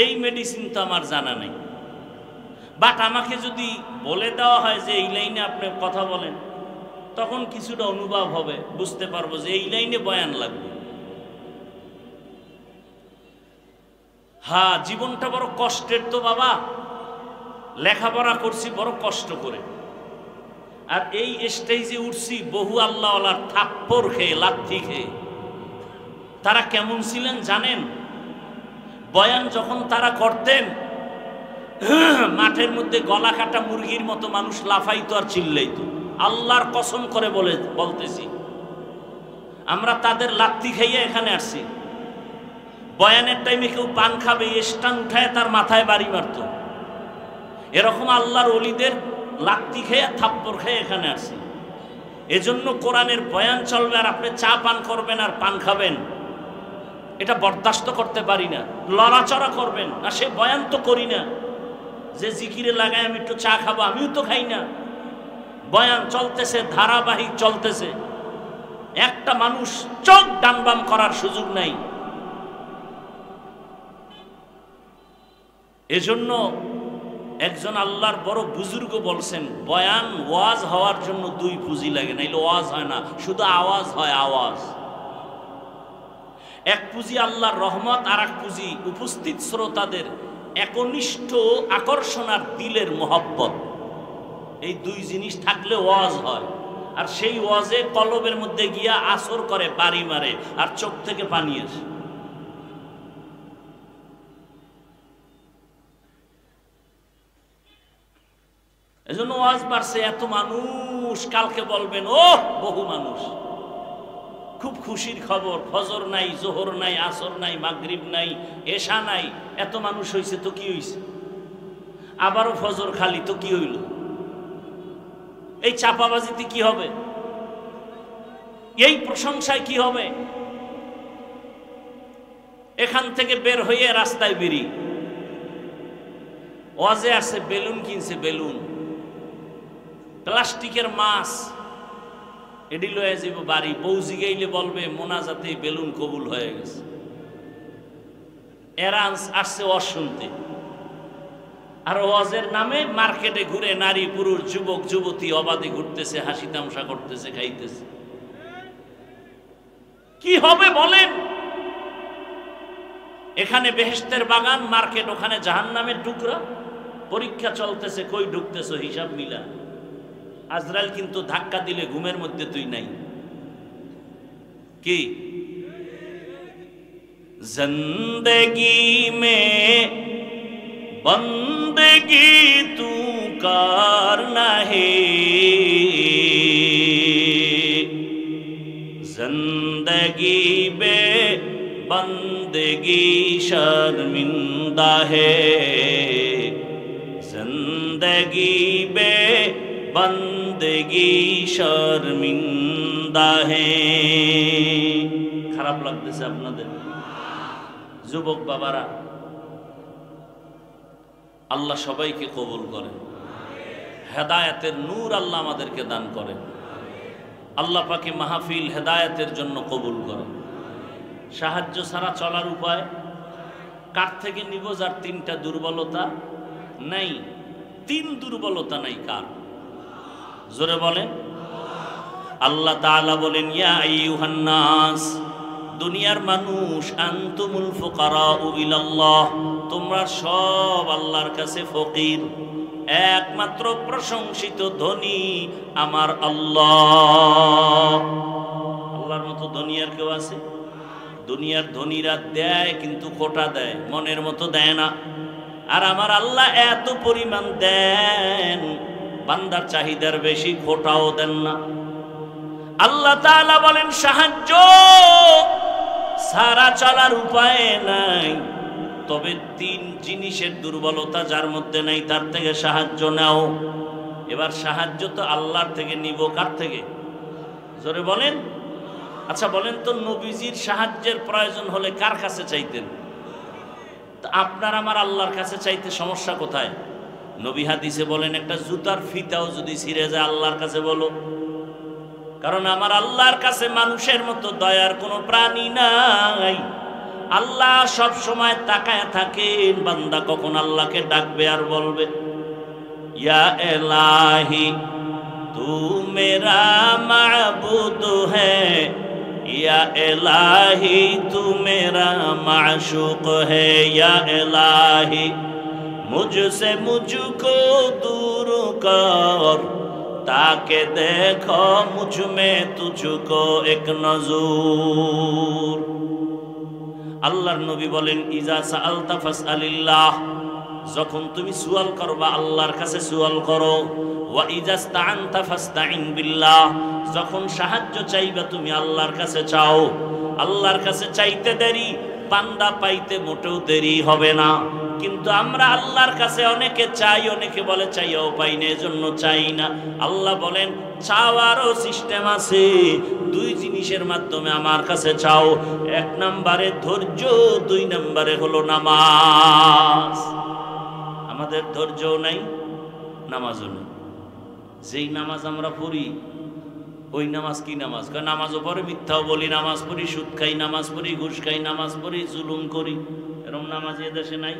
এই মেডিসিন তো আমার জানা নেই। বাট আমাকে যদি বলে দেওয়া হয় যে এই লাইনে আপনি কথা বলেন, তখন কিছুটা অনুভব হবে, বুঝতে পারবো যে এই লাইনে বয়ান লাগবে। হ্যাঁ, জীবনটা বড় কষ্টের তো বাবা, লেখাপড়া করছি বড় কষ্ট করে, আর এই স্টেজে উঠছি বহু আল্লাহওয়ালার থাপ্পড় খেয়ে, লাথি খেয়ে। তারা কেমন ছিলেন জানেন? বয়ান যখন তারা করতেন, মাঠের মধ্যে গলা কাটা মুরগির মতো মানুষ লাফাইতো আর চিল্লাইতো। আল্লাহর কসম করে বলতেছি, আমরা তাদের লাথি খাইয়ে এখানে আসছি। বয়ানের টাইমে কেউ পান খাবে, স্টান উঠায় তার মাথায় বাড়ি মারত। এরকম আল্লাহর ওলিদের লাথি খেয়ে থাপ্পড় খেয়ে এখানে আসছি। এজন্য কোরআনের বয়ান চলবে আর আপনি চা পান করবেন আর পান খাবেন, এটা বরদাস্ত করতে পারি না। লড়াচড়া করবেন না, সে বয়ান তো করি না যে জিকিরে লাগায় আমি একটু চা খাবো, আমিও তো খাই না। বয়ান চলতেছে, ধারাবাহিক চলতেছে, একটা মানুষ চোখ ডানবাম করার সুযোগ নাই। এজন্য একজন আল্লাহর বড় বুজুর্গ বলছেন, বয়ান ওয়াজ হওয়ার জন্য 2 পুঁজি লাগে, নাইলে ওয়াজ হয় না, শুধু আওয়াজ হয়। আওয়াজ এক পুঁজি আল্লাহর রহমত, আর এক পুঁজি উপস্থিত শ্রোতাদের একনিষ্ঠ আকর্ষণ আর দিলের মোহব্বত। এই 2 জিনিস থাকলে ওয়াজ হয়। আর সেই ওয়াজে কলবের মধ্যে গিয়া আসর করে, বাড়ি মারে, আর চোখ থেকে পানি আসে। এজন্য ওয়াজ বাড়ছে, এত মানুষ। কালকে বলবেন ও বহু মানুষ, খুব খুশির খবর, ফজর নাই, জোহর নাই, আসর নাই, মাগরিব নাই, এশা নাই, এত মানুষ হইছে তো কি হইছে? আবারও ফজর খালি তো কি হইল? এই চাপাবাজিতে কি হবে? এই প্রশংসায় কি হবে? এখান থেকে বের হয়ে রাস্তায় বেরি, ওয়াজে আসছে, বেলুন কিনছে, বেলুন, প্লাস্টিকের মাছ, এডি লয়ে যাব বাড়ি। বউ জিগাইলে বলবে মোনাজাতে বেলুন কবুল হয়ে গেছে। এরা আসছে ওয়াজ শুনতে, আর ওয়াজের নামে মার্কেটে ঘুরে নারী পুরুষ যুবক যুবতী অবাধে ঘুরতেছে, হাসি তামাশা করতেছে, খাইতেছে। কি হবে বলেন? এখানে বেহেশতের বাগান, মার্কেট ওখানে জাহান্নামের টুকরা। পরীক্ষা চলতেছে, কই ঢুকতেছো হিসাব মিলা। আজরাইল কিন্তু ধাক্কা দিলে ঘুমের মধ্যে তুই নাই। কি জিন্দেগি মে বন্দেগি তু करना है जिंदगी बे बंदगी शर्मिंदा है जिंदगी बे बंदगी शर्मिंदा है। খারাপ লাগতেছে আপনাদের যুবক বাবারা? আল্লাহ সবাইকে কবুল করেন, হেদায়েতের নূর আল্লাহ আমাদেরকে দান করেন। আল্লাহ পাকে মাহফিল হেদায়েতের জন্য কবুল করেন। সাহায্য ছাড়া চলার উপায় কার থেকে নিব? যার তিনটা দুর্বলতা নাই। তিন দুর্বলতা নাই কার? জোরে বলেন। আল্লাহ তাআলা বলেন, ইয়া আইয়ুহান নাস, দুনিয়ার মানুষ, আনতুমুল ফুকারাউ ইলাল্লাহ, তোমরা সব আল্লাহর কাছে ফকির। একমাত্র প্রশংসিত ধনী আমার আল্লাহ। আল্লাহর মতো ধনী আর কেউ আছে? দুনিয়ার ধনীরা দেয় কিন্তু কোটা দেয়, মনের মতো দেয় না। আর আমার আল্লাহ এত পরিমাণ দেন, বান্দার চাহিদার বেশি, খোটাও দেন না। আল্লাহ তাআলা বলেন, সাহায্য সারা চলার উপায় নাই, তবে তিন জিনিসের দুর্বলতা যার মধ্যে নাই তার থেকে সাহায্য নাও। এবার সাহায্য তো আল্লাহর থেকে নিব, কার থেকে? জোরে বলেন। আচ্ছা বলেন তো, নবীজির সাহায্যের প্রয়োজন হলে কার কাছে চাইতেন? আপনার আমার আল্লাহর কাছে চাইতে সমস্যা কোথায়? নবী হাদিসে বলেন, একটা জুতার ফিতাও যদি ছিঁড়ে যায় আল্লাহর কাছে বলো, কারণ আমার আল্লাহর কাছে মানুষের মতো দয়ার কোনো প্রাণী নাই। আল্লাহ সব সময় তাকায় থাকেন বান্দা কখন আল্লাহকে ডাকবে আর বলবে, ইয়া ইলাহি তু মেরা মাবুদ হ্যায়, ইয়া ইলাহি তু মেরা মাশুক হ্যায়, ইয়া ইলাহি মুঝসে মুঝকো দূর কর, তাকে দেখো মুঝ মে তুঝকো এক নজর। আল্লাহর নবী বলেন, ইজা সাআলতা ফাসআলিল্লাহ, যখন তুমি সুয়াল করবা আল্লাহর কাছে সুয়াল করো। ওয়া ইজা ইসতাআনতা ফাসতাইন বিল্লাহ, যখন সাহায্য চাইবা তুমি আল্লাহর কাছে চাও। আল্লাহর কাছে চাইতে দেরি, বান্দা পাইতে মোটেও দেরি হবে না। কিন্তু আমরা আল্লাহর কাছে অনেকে চাই, অনেকে বলে চাইও পাই না, এজন্য চাই না। আল্লাহ বলেন, চাওয়ারও সিস্টেম আছে। দুই জিনিসের মাধ্যমে আমার কাছে চাও। এক নম্বরে ধৈর্য, দুই নম্বরে হলো নামাজ। আমাদের ধৈর্যও নাই, নামাজও নেই। যেই নামাজ আমরা পড়ি ওই নামাজ কি নামাজ? নামাজও পড়ে মিথ্যাও বলি, নামাজ পড়ি সুদ খাই, নামাজ পড়ি ঘুষ খাই, নামাজ পড়ি জুলুম করি। এরকম নামাজ এদেশে নাই।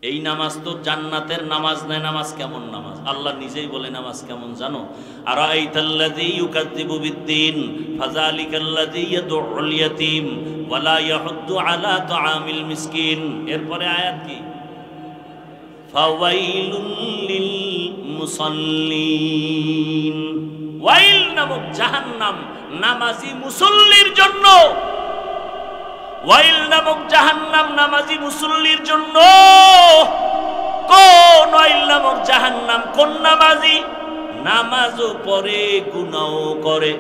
এই নামাজ তো জান্নাতের নামাজ নয়। নামাজ কেমন নামাজ? আল্লাহ নিজেই বলে নামাজ কেমন জানো? আরাআইতাল্লাযী ইউকাযযিবু বিদ্দীন ফাযালিকাল্লাযী ইয়াদউল ইয়াতীম ওয়া লা ইয়াহুদ্দু আলা তুআমিল মিসকিন। এরপরে আয়াত কি? ফাওয়াইলুল লিল মুসাল্লিন। ওয়াইল নামক জাহান্নাম নামাজি মুসল্লির জন্য। ওয়াইল নামক জাহান্নাম নামাজি মুসল্লির জন্য। কোন ওয়াইল নামক জাহান্নাম? কোন নামাজি? নামাজও পড়ে গুনাহও করে।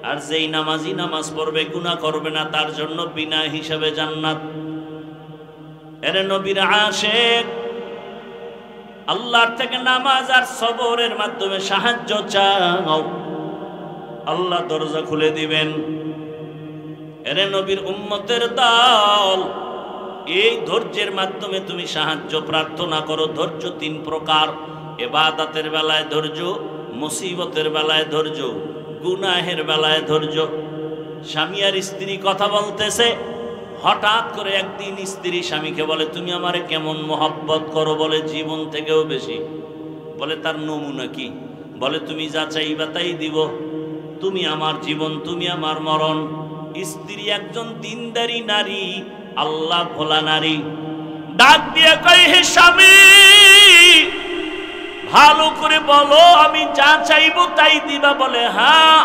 আর যেই নামাজি নামাজ পড়বে গুনাহ করবে না, তার জন্য বিনা হিসাবে জান্নাত। এরে নবীর আশিক, আল্লাহর থেকে নামাজ আর সবরের মাধ্যমে সাহায্য চাও, আল্লাহ দরজা খুলে দিবেন। এরে নবীর উম্মতের দল, এই ধৈর্যের মাধ্যমে তুমি সাহায্য প্রার্থনা করো। ধৈর্য তিন প্রকার: ইবাদতের বেলায় ধৈর্য, মুসিবতের বেলায় ধৈর্য, গুনাহের বেলায় ধৈর্য। স্বামী আর স্ত্রী কথা বলতেছে, হঠাৎ করে একদিন স্ত্রী স্বামীকে বলে, তুমি আমারে কেমন মহব্বত করো? বলে, জীবন থেকেও বেশি। বলে, তার নমুনা কি? বলে, তুমি যা চাইবা তাই দিব, তুমি আমার জীবন, তুমি আমার মরণ। স্ত্রী একজন দিনদারি নারী, আল্লাহ ভোলা নারী, ডাক দিয়ে কয়, হে স্বামী, ভালো করে বলো, আমি যা চাইবো তাই দিবা? বলে, হ্যাঁ।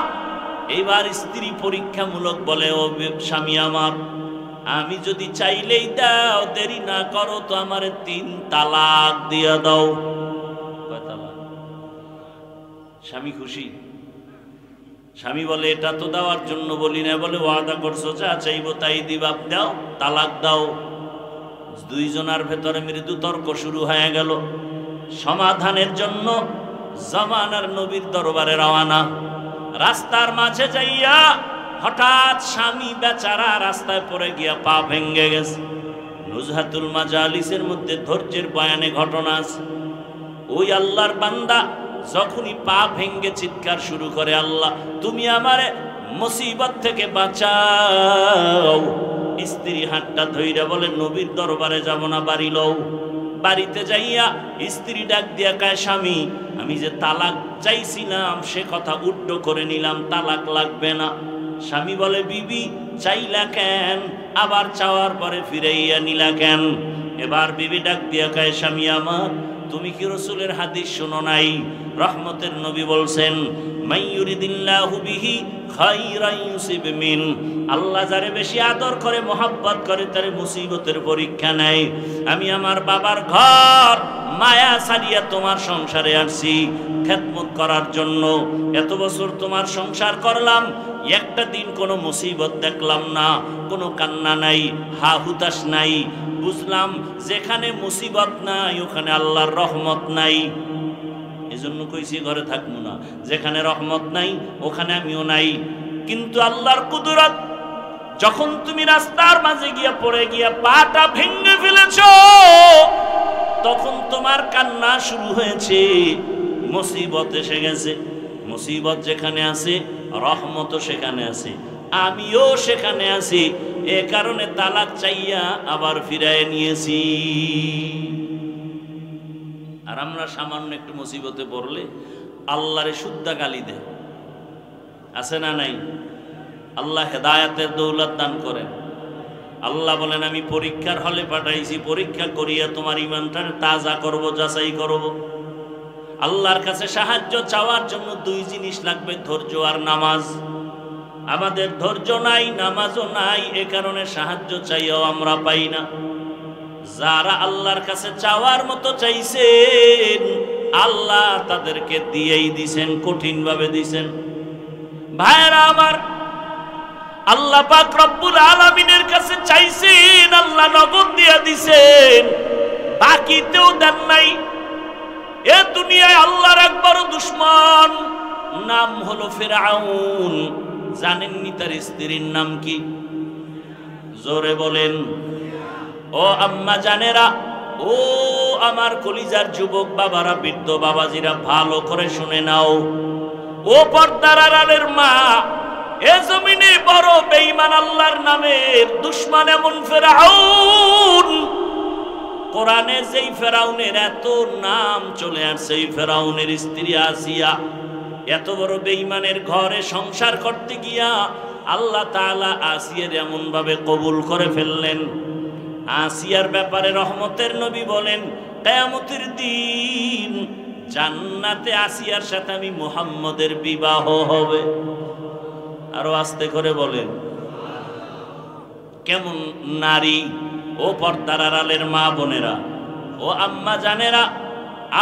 এবার স্ত্রী পরীক্ষামূলক বলে, ও স্বামী আমার, আমি যদি চাইলেই দাও, দেরি না করো তো আমারে 3 তালাক দিয়া দাও। কয় তালাক? স্বামী খুশি? স্বামী বলে এটা তো দেওয়ার জন্য বলি না, বলে ওয়াদা করছো যা চাইবো তাই দিবা, দাও, তালাক দাও। দুইজনের ভেতরে মৃদু তর্ক শুরু হয়ে গেল। সমাধানের জন্য জামানার নবীর দরবারে রওনা। রাস্তার মাঝে যাইয়া হঠাৎ স্বামী বেচারা রাস্তায় পড়ে গিয়া পা ভেঙ্গে গেছে। নুজহাতুল মাজালিসের মধ্যে ধৈর্যের বয়ানে ঘটনা আছে। ওই আল্লাহর বান্দা যখনই পা ভেঙ্গে চিৎকার শুরু করে, আল্লাহ তুমি আমারে মুসিবত থেকে বাঁচাও। স্ত্রী হাতটা ধইরা বলে নবীর দরবারে যাব না, বাড়ি লও। বাড়িতে যাইয়া স্ত্রী ডাক দিয়া কয়, স্বামী আমি যে তালাক চাইছিলাম সে কথা উড্ড করে নিলাম, তালাক লাগবে না। স্বামী বলে, বিবি চাইলা কেন, আবার চাওয়ার পরে ফিরাইয়া নিলা কেন? এবার বিবি ডাক দিয়া কয়, স্বামী আমার, তুমি কি রাসূলের হাদিস শোনো নাই? রহমতের নবী বলছেন, মাইয়ুরিদিল্লাহু বিহি খাইরান ইউসিব মিন। আল্লাহ যারে বেশি আদর করে মোহাব্বত করে তারে মুসিবতের পরীক্ষা নেয়। আমি আমার বাবার ঘর মায়া ছাড়িয়া তোমার সংসারে আসছি খেদমত করার জন্য। এত বছর তোমার সংসার করলাম, একটা দিন কোনো মুসিবত দেখলাম না, কোনো কান্না নাই, হা হুতাশ নাই। বুঝলাম যেখানে মুসিবত নাই ওখানে আল্লাহর রহমত নাই। এজন্য কইছি ঘরে থাকবো না, যেখানে রহমত নাই ওখানে আমিও নাই। কিন্তু আল্লাহর কুদরত, যখন তুমি রাস্তার মাঝে গিয়া পড়ে গিয়া পাটা ভেঙে ফেলেছ, তখন তোমার কান্না শুরু হয়েছে। মুসিবত এসে গেছে। মুসিবত যেখানে আছে রহমত সেখানে আছে, আমিও সেখানে আছি। এ কারণে তালাক চাইয়া আবার ফিরায় নিয়েছি। আর আমরা সামান্য একটু মুসিবতে পড়লে আল্লাহরে শুদ্ধা গালি দেয়, আছে না নাই? আল্লাহ হেদায়েতের দৌলত দান করেন। আল্লাহ বলেন, আমি পরীক্ষার হলে পাঠাইছি, পরীক্ষা করিয়া তোমার ঈমানটাকে তাজা করব, যাচাই করব। আল্লাহর কাছে সাহায্য চাওয়ার জন্য 2 জিনিস লাগবে, ধৈর্য আর নামাজ। আমাদের ধৈর্য নাই, নামাজও নাই, এ কারণে সাহায্য চাইও আমরা পাই না। যারা আল্লাহর কাছে চাওয়ার মতো চাইছেন, আল্লাহ তাদেরকে দিয়েই দিছেন, কঠিন ভাবে দিছেন। ভাইরা আমার, আল্লাহ পাক রব্বুল আলামিনের কাছে চাইছেন, আল্লাহ নগদ দিয়ে দিছেন, বাকিতেও দেন নাই। এ দুনিয়ায় আল্লাহর এক বড় দুশমন, নাম হলো ফিরআউন। জানেননি তার স্ত্রীর নাম কি? জোরে বলেন। ও আম্মা জানেরা, ও আমার কলিজার যুবক বাবারা, বৃদ্ধ বাবাজিরা, ভালো করে শুনে নাও। ও পর্দার আড়ালের মা, এ জমিনে বড় বেঈমান আল্লাহর নামের দুশমন এমন ফিরআউন। কোরআনে যেই ফেরাউনের এত নাম চলে আসছে, এই ফেরাউনের স্ত্রী আসিয়া এত বড় বেঈমানের ঘরে সংসার করতে গিয়া আল্লাহ তাআলা আসিয়ার এমন ভাবে কবুল করে ফেললেন। আসিয়ার ব্যাপারে রহমতের নবী বলেন, কিয়ামতের দিন জান্নাতে আসিয়ার সাথে আমি মুহাম্মদের বিবাহ হবে। আরো আস্তে করে বলেন, কেমন নারী! ও পর্দার আড়ালের মা বোনেরা, ও আম্মা জানেরা,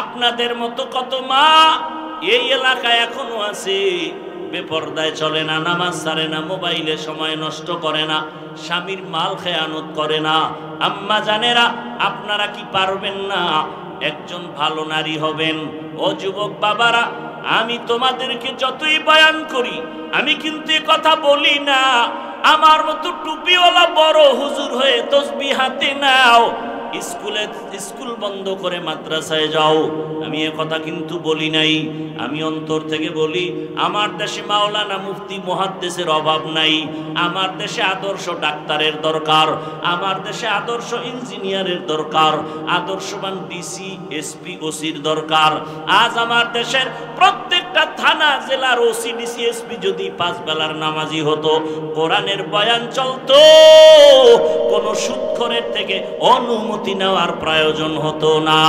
আপনাদের মতো কত মা এই এলাকায় এখনো আছে, বেপর্দায় চলে না, নামাজ ছাড়ে না, মোবাইলে সময় নষ্ট করে না, স্বামীর মাল খেয়ানত করে না। আম্মা জানেরা, আপনারা কি পারবেন না একজন ভালো নারী হবেন? ও যুবক বাবারা, আমি তোমাদেরকে যতই বয়ান করি, আমি কিন্তু এ কথা বলি না আমার মতো টুপিওয়ালা বড় হুজুর হয়ে তসবিহ হাতে নাও, স্কুল বন্ধ করে মাদ্রাসায় যাও, আমি এ কথা কিন্তু বলি নাই। আমি অন্তর থেকে বলি, আমার দেশে মাওলানা মুফতি মুহাদ্দিসের অভাব নাই। আমার দেশে আদর্শ ডাক্তারের দরকার, আমার দেশে আদর্শ ইঞ্জিনিয়ারের দরকার, আদর্শবান ডিসি এসপি ওসির দরকার। আজ আমার দেশের প্রত্যেকটা থানা জেলার ওসি ডিসি এসপি যদি 5 বেলার নামাজি হতো, কোরআনের বয়ান চলতো, কোন সুদখোরের থেকে অনুমতি নেওয়ার প্রয়োজন হতো না।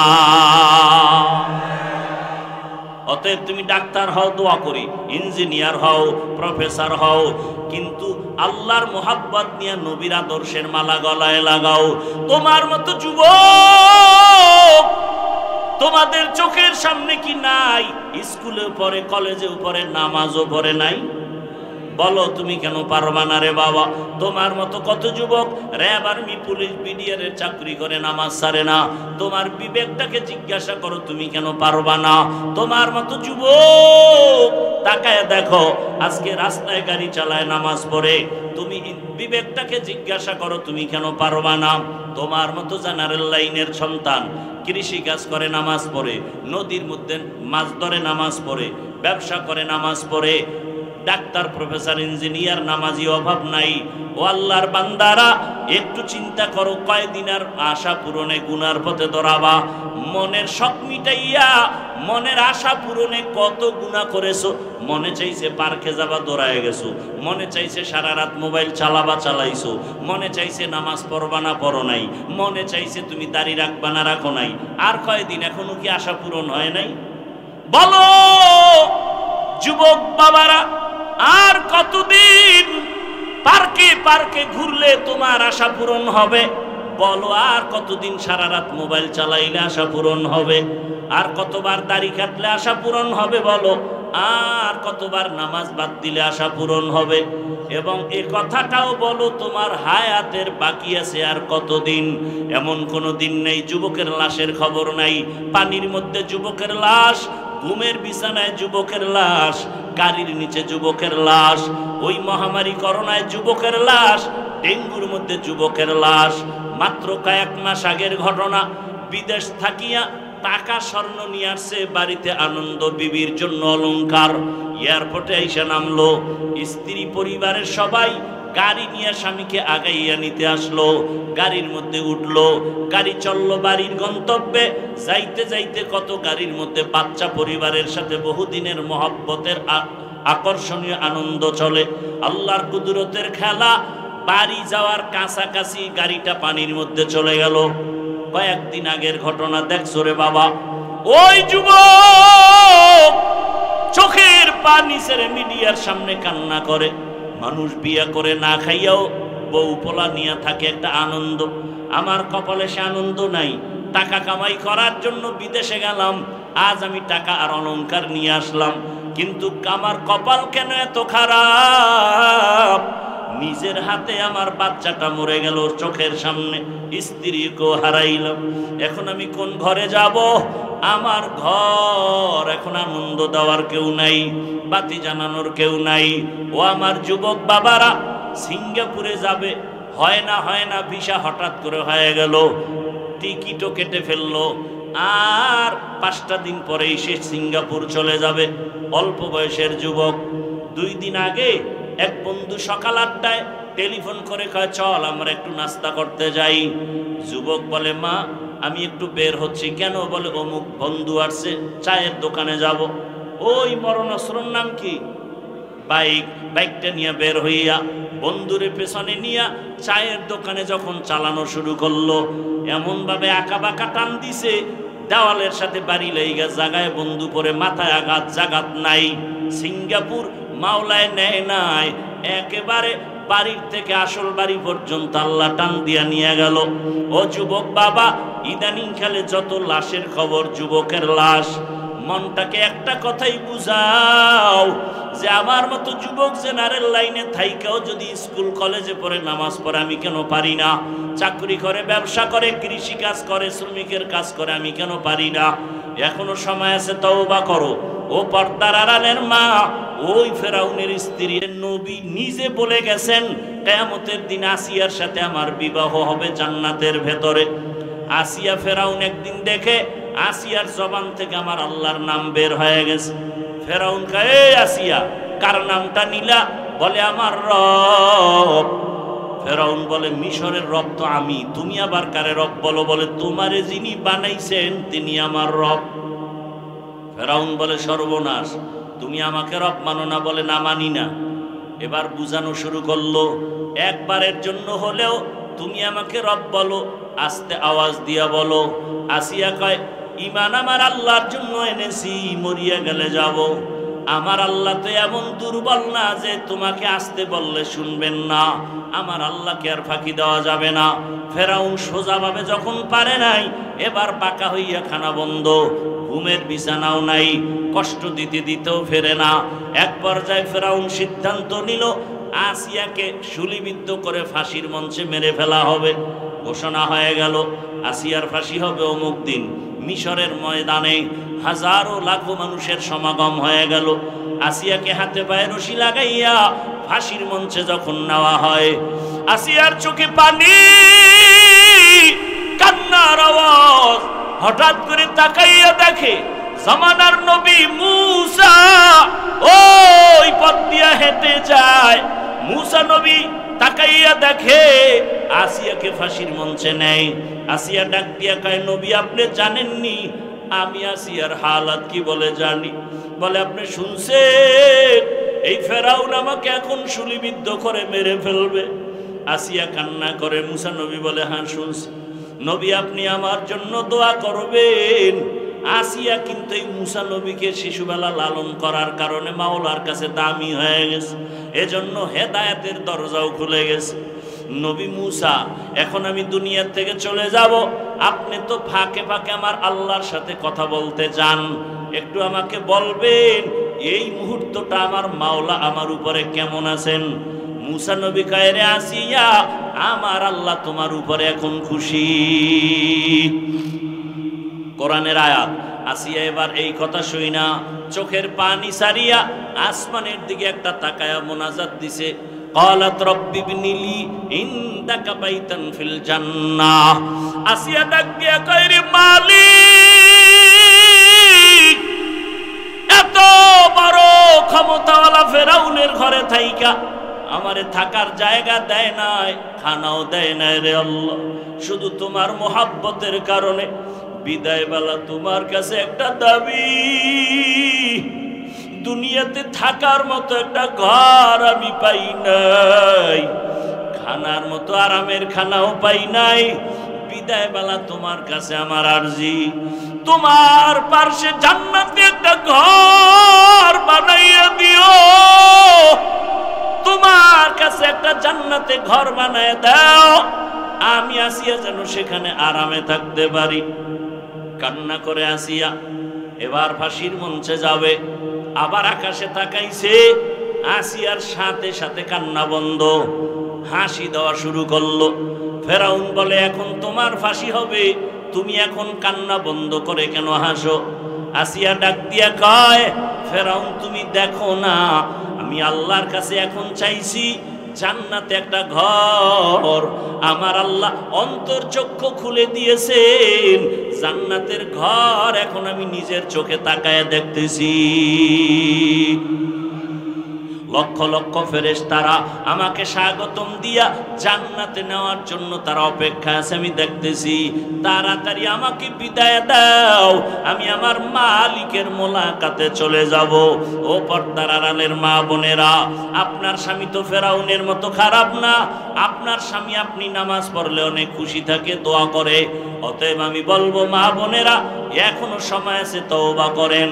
অতএব তুমি ডাক্তার হও, দোয়া করি, ইঞ্জিনিয়ার হও, প্রফেসর হও, কিন্তু আল্লাহর মোহাব্বত নিয়ে নবীর আদর্শের মালা গলায় লাগাও। তোমার মতো যুবক তোমাদের চোখের সামনে কি নাই? স্কুলে পড়ে, কলেজে পড়ে, নামাজও পড়ে নাই? বলো তুমি কেন পারবা না রে বাবা? তোমার মতো কত যুবক র্যাব, আর্মি, পুলিশ, বিডিআর এর চাকরি করে নামাজ ছাড়ে না। তোমার বিবেকটাকে জিজ্ঞাসা করো তুমি কেন পারবা না? তোমার মতো যুবক তাকায় দেখো, আজকে রাস্তায় গাড়ি চালায়, নামাজ পড়ে, তুমি বিবেকটাকে জিজ্ঞাসা করো তুমি কেন পারবা না? তোমার মতো জেনারেল লাইনের সন্তান কৃষি কাজ করে, নামাজ পড়ে, নদীর মধ্যে মাছ ধরে, নামাজ পড়ে, ব্যবসা করে, নামাজ পড়ে, ডাক্তার, প্রফেসর, ইঞ্জিনিয়ার, নামাজি অভাব নাই। ও আল্লাহর বান্দারা, একটু চিন্তা করো, কয়দিন আর আশা পূরণে গুনার পথে দৌড়াবা? মনের শখ মিটাইয়া, মনের আশা পূরণে কত গুনাহ করেছো। মনে চাইছে পার্কে যাবা, দৌড়ায় গেছো। মনে চাইছে সারা রাত মোবাইল চালাবা, চালাইছো। মনে চাইছে নামাজ পড়বা না, পড়ো নাই। মনে চাইছে তুমি দাড়ি রাখবা না, রাখো নাই। আর কয়দিন, এখনো কি আশা পূরণ হয় নাই? বলো যুবক বাবারা, আর কতদিন পার্কে পার্কে ঘুরলে তোমার আশা পূরণ হবে? বলো আর কতদিন সারা রাত মোবাইল চালাইলে আশা পূরণ হবে? আর কতবার দাড়ি কাটলে আশা পূরণ হবে? বলো আর কতবার নামাজ বাদ দিলে আশা পূরণ হবে? এবং এ কথাটাও বলো, তোমার হায়াতের বাকি আছে আর কতদিন? এমন কোনো দিন নেই যুবকের লাশের খবর নাই। পানির মধ্যে যুবকের লাশ, ঘুমের বিছানায় যুবকের লাশ, গাড়ির নিচে যুবকের লাশ, ওই মহামারী করোনায় যুবকের লাশ, ডেঙ্গুর মধ্যে যুবকের লাশ। মাত্র কয়েক মাস আগের ঘটনা, বিদেশ থাকিয়া টাকা স্বর্ণ নিয়ে আসছে বাড়িতে, আনন্দ বিবির জন্য অলংকার। এয়ারপোর্টে এসে নামলো, স্ত্রী পরিবারের সবাই গাড়ি নিয়ে স্বামীকে আগাইয়া নিতে আসলো। গাড়ির মধ্যে উঠলো, গাড়ি চললো বাড়ির গন্তব্যে। যাইতে যাইতে কত গাড়ির মধ্যে বাচ্চা পরিবারের সাথে বহুদিনের মহব্বতের আকর্ষণীয় আনন্দ চলে। আল্লাহর কুদরতের খেলা, বাড়ি যাওয়ার কাছাকাছি গাড়িটা পানির মধ্যে চলে গেল। কয়েকদিন আগের ঘটনা দেখছো রে বাবা? ওই যুবক চোখের পানি ছেড়ে মিডিয়ার সামনে কান্না করে। মানুষ বিয়ে করে না খাইয়াও বউ পোলা নিয়ে থাকে একটা আনন্দ। আমার কপালে সে আনন্দ নাই। টাকা কামাই করার জন্য বিদেশে গেলাম, আজ আমি টাকা আর অলংকার নিয়ে আসলাম, কিন্তু আমার কপাল কেন এত খারাপ? নিজের হাতে আমার বাচ্চাটা মরে গেল চোখের সামনে, স্ত্রীকেও হারাইলাম। এখন আমি কোন ঘরে যাব? আমার ঘর এখন আনন্দ দেওয়ার কেউ নাই, বাতি জানানোর কেউ নাই। ও আমার যুবক বাবারা, সিঙ্গাপুরে যাবে, হয় না ভিসা হঠাৎ করে হয়ে গেল, টিকিটও কেটে ফেললো, আর 5টা দিন পরেই সে সিঙ্গাপুর চলে যাবে। অল্প বয়সের যুবক। 2 দিন আগে এক বন্ধু সকাল 8টায় টেলিফোন করে কয়, চল আমরা একটু নাস্তা করতে যাই। যুবক বলে, মা আমি একটু বের হচ্ছি। কেন? বলে, অমুক বন্ধু আসছে, চায়ের দোকানে যাব। ওই মরণাস্ত্রর নাম কি? বাইকটা নিয়ে বের হইয়া বন্ধুরে পেছনে নিয়ে চায়ের দোকানে যখন চালানো শুরু করলো, এমন ভাবে আঁকা বাঁকা টান দিছে, দেওয়ালের সাথে বাড়ি লেগে জায়গায় বন্ধু পরে মাথায় আঘাত, জাগাত নাই। সিঙ্গাপুর মাওলায় নেয় নাই, একেবারে বাড়ির থেকে আসল বাড়ি পর্যন্ত আল্লাহ টান দিয়া নিয়ে গেল। ও যুবক বাবা, ইদানিং কালে যত লাশের খবর, যুবকের লাশ। মনটাকে একটা কথাই বুঝাও যে আমার মতো যুবক জেনারেল লাইনে থাইকাও যদি স্কুল কলেজে পড়ে, নামাজ পড়ে, আমি কেন পারি না? চাকরি করে, ব্যবসা করে, কৃষি কাজ করে, শ্রমিকের কাজ করে, আমি কেন পারি না? এখনো সময় আছে, তওবা করো। ও পর্দার আড়ালের মা, ওই ফেরাউনের স্ত্রী, নবী নিজে বলে গেছেন কিয়ামতের দিন আসিয়ার সাথে আমার বিবাহ হবে জান্নাতের ভেতরে। আসিয়া ফেরাউন একদিন দেখে আসিয়ার জবান থেকে আমার আল্লাহর নাম বের হয়ে গেছে। ফেরাউন কয়, এই আসিয়া, কার নামটা নিলা? বলে, আমার রব। ফেরাউন বলে, মিশরের রব তো আমি, তুমি আবার কারে রব বলো? বলে, তোমারে যিনি বানাইছেন তিনি আমার রব। ফেরাউন বলে, সর্বনাশ, তুমি আমাকে রব মানো না? বলে, না মানি না। এবার বুঝানো শুরু করলো, একবারের জন্য হলেও তুমি আমাকে রব বলো, আস্তে আওয়াজ দিয়া বলো। আসিয়া কয়, ঈমান আমার আল্লাহর জন্য এনেছি, মরিয়া গেলে যাব। আমার আল্লাহ তো এমন দুর্বল না যে তোমাকে আসতে বললে শুনবেন না। আমার আল্লাহকে আর ফাঁকি দেওয়া যাবে না। ফেরাউন সোজাভাবে যখন পারে নাই, এবার পাকা হইয়া খানা বন্ধ, ঘুমের বিছানাও নাই, কষ্ট দিতে দিতেও ফেরে না। এক পর্যায়ে ফেরাউন সিদ্ধান্ত নিল আসিয়াকে শুলিবিদ্ধ করে ফাঁসির মঞ্চে মেরে ফেলা হবে। ঘোষণা হয়ে গেল আসিয়ার ফাঁসি হবে অমুক দিন। মিশরের ময়দানে হাজারো লাখো মানুষের সমাগম হয়ে গেল। আসিয়াকে হাতে পায়ে রশি লাগাইয়া ফাঁসির মঞ্চে যখন নেওয়া হয়, আসিয়ার চোখে পানি, কান্নার আওয়াজ। হঠাৎ করে তাকাইয়া দেখে জামানার নবী মূসা ওই পথ দিয়া হেঁটে যায়। মূসা নবী তাকাইয়া দেখে আসিয়াকে ফাঁসির মঞ্চে নেয়। আসিয়া ডাক দিয়া কয়, নবী আপনি জানেননি আমি আসিয়ার হালাত কি? বলে জানি। বলে আপনি শুনছেন এই ফেরাউন আমাকে এখন শুলিবিদ্ধ করে মেরে ফেলবে? আসিয়া কান্না করে। মূসা নবী বলে হ্যাঁ শুনছি। নবী আপনি আমার জন্য দোয়া করবেন। আসিয়া কিন্তু এই মূসা নবীকে শিশুবেলা লালন করার কারণে মাওলার কাছে দামি হয়ে গেছে, এজন্য হেদায়েতের দরজাও খুলে গেছে। নবী মূসা, এখন আমি দুনিয়ার থেকে চলে যাব, আপনি তো ফাঁকে ফাঁকে আমার আল্লাহর সাথে কথা বলতে চান, একটু আমাকে বলবেন এই মুহূর্তটা আমার মাওলা আমার উপরে কেমন আছেন? মূসা নবী কয়, রে আসিয়া, আমার আল্লাহ তোমার উপরে এখন খুশি। কোরআনের আয়াত। আসিয়া এবার এই কথা শুই না চোখের পানি সারিয়া আসমানের দিকে একটা তাকায়া মোনাজাত দিছে, قالت رب ابن لي عندك بيتا في الجنة। আসিয়া ডাক দিয়া কয়, রে মালিক, এত বড় ক্ষমতাওয়ালা ফেরাউনের ঘরে থাইকা আমারে থাকার জায়গা দেয় নাই, খানাও দেয় নাই রে আল্লাহ, শুধু তোমার মোহাব্বতের কারণে বিদায় বেলা তোমার কাছে একটা দাবি, দুনিয়াতে থাকার মতো একটা ঘর আমি পাই নাই, খানার মতো আরামের খানাও পাই নাই, বিদায় বেলা তোমার কাছে আমার আরজি, তোমার পাশে জান্নাতে একটা ঘর বানাইয়া দিও, তোমার কাছে একটা জান্নাতে ঘর বানায় দাও, আমি আসিয়া যেন সেখানে আরামে থাকতে পারি। কান্না করে আসিয়া এবার ফাঁসির মঞ্চে যাবে, আবার আকাশে তাকাইছে, আসিয়ার সাথে সাথে কান্না বন্ধ, হাসি দেওয়া শুরু করলো। ফেরাউন বলে, এখন তোমার ফাঁসি হবে, তুমি এখন কান্না বন্ধ করে কেন হাসো? আসিয়া ডাক দিয়া কয়, ফেরাউন তুমি দেখো না আমি আল্লাহর কাছে এখন চাইছি জান্নাতে একটা ঘর, আমার আল্লাহ অন্তর্চক্ষু খুলে দিয়েছেন, জান্নাতের ঘর এখন আমি নিজের চোখে তাকায় দেখতেছি। লক্ষ লক্ষ ফেরেশতারা আমাকে স্বাগতম দিয়া জান্নাতে নেওয়ার জন্য তারা অপেক্ষা আছে, আমি দেখতেছি, তাড়াতাড়ি আমাকে বিদায় দাও, আমি আমার মালিকের মোলাকাতে চলে যাব। ও পর্দার আড়ালের মা বোনেরা, আপনার স্বামী তো ফেরাউনের মতো খারাপ না, আপনার স্বামী আপনি নামাজ পড়লে অনেক খুশি থাকে, দোয়া করে, অতএব আমি বলবো মা বোনেরা এখনো সময় আছে, তওবা করেন,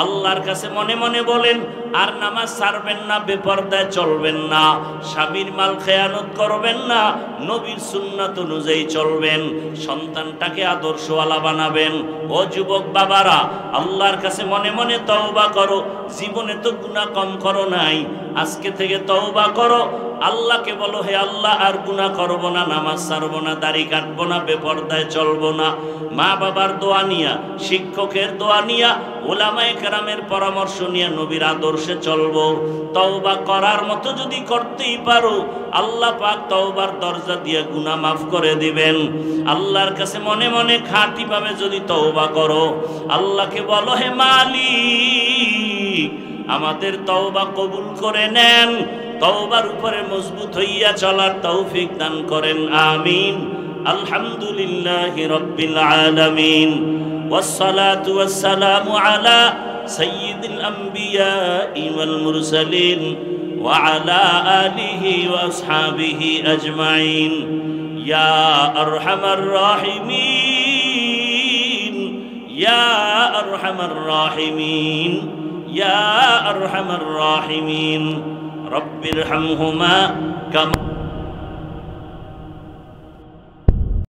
আল্লাহর কাছে মনে মনে বলেন, আর নামাজ ছাড়বেন না, বেপরদায় চলবেন না, স্বামীর মাল খেয়ানত করবেন না, নবীর সুন্নাত অনুযায়ী চলবেন, সন্তানটাকে আদর্শওয়ালা বানাবেন। ও যুবক বাবারা, আল্লাহর কাছে মনে মনে তওবা করো, জীবনে তো গুনাহ কম করো নাই, আজকে থেকে তওবা করো, আল্লাহকে বলো, হে আল্লাহ আর গুনাহ করব না, নামাজ ছাড়বো না, দাড়ি কাটবো না, বেপরদায় চলবো না, মা বাবার দোয়া নিয়া, শিক্ষকের দোয়া নিয়া, উলামায়ে কেরামের পরামর্শ নিয়ে নবীর আদর্শে চলবো। তওবা করার মতো যদি করতেই পারো, আল্লাহ পাক তওবার দরজা দিয়ে গুনাহ মাফ করে দিবেন। আল্লাহর কাছে মনে মনে খাঁটি ভাবে যদি তওবা করো, আল্লাহকে বলো, হে মালিক আমাদের তওবা কবুল করে নেন, তওবার উপরে মজবুত হইয়া চলার তৌফিক দান করেন, আমিন। আলহামদুলিল্লাহি রাব্বিল আলামিন, والصلاة والسلام على سيد الأنبياء والمرسلين وعلى آله وأصحابه أجمعين يا أرحم الراحمين ইয়া আরহামার রাহিমিন, ইয়া আরহামার রাহিমিন, রব্বিরহামহুমা কামা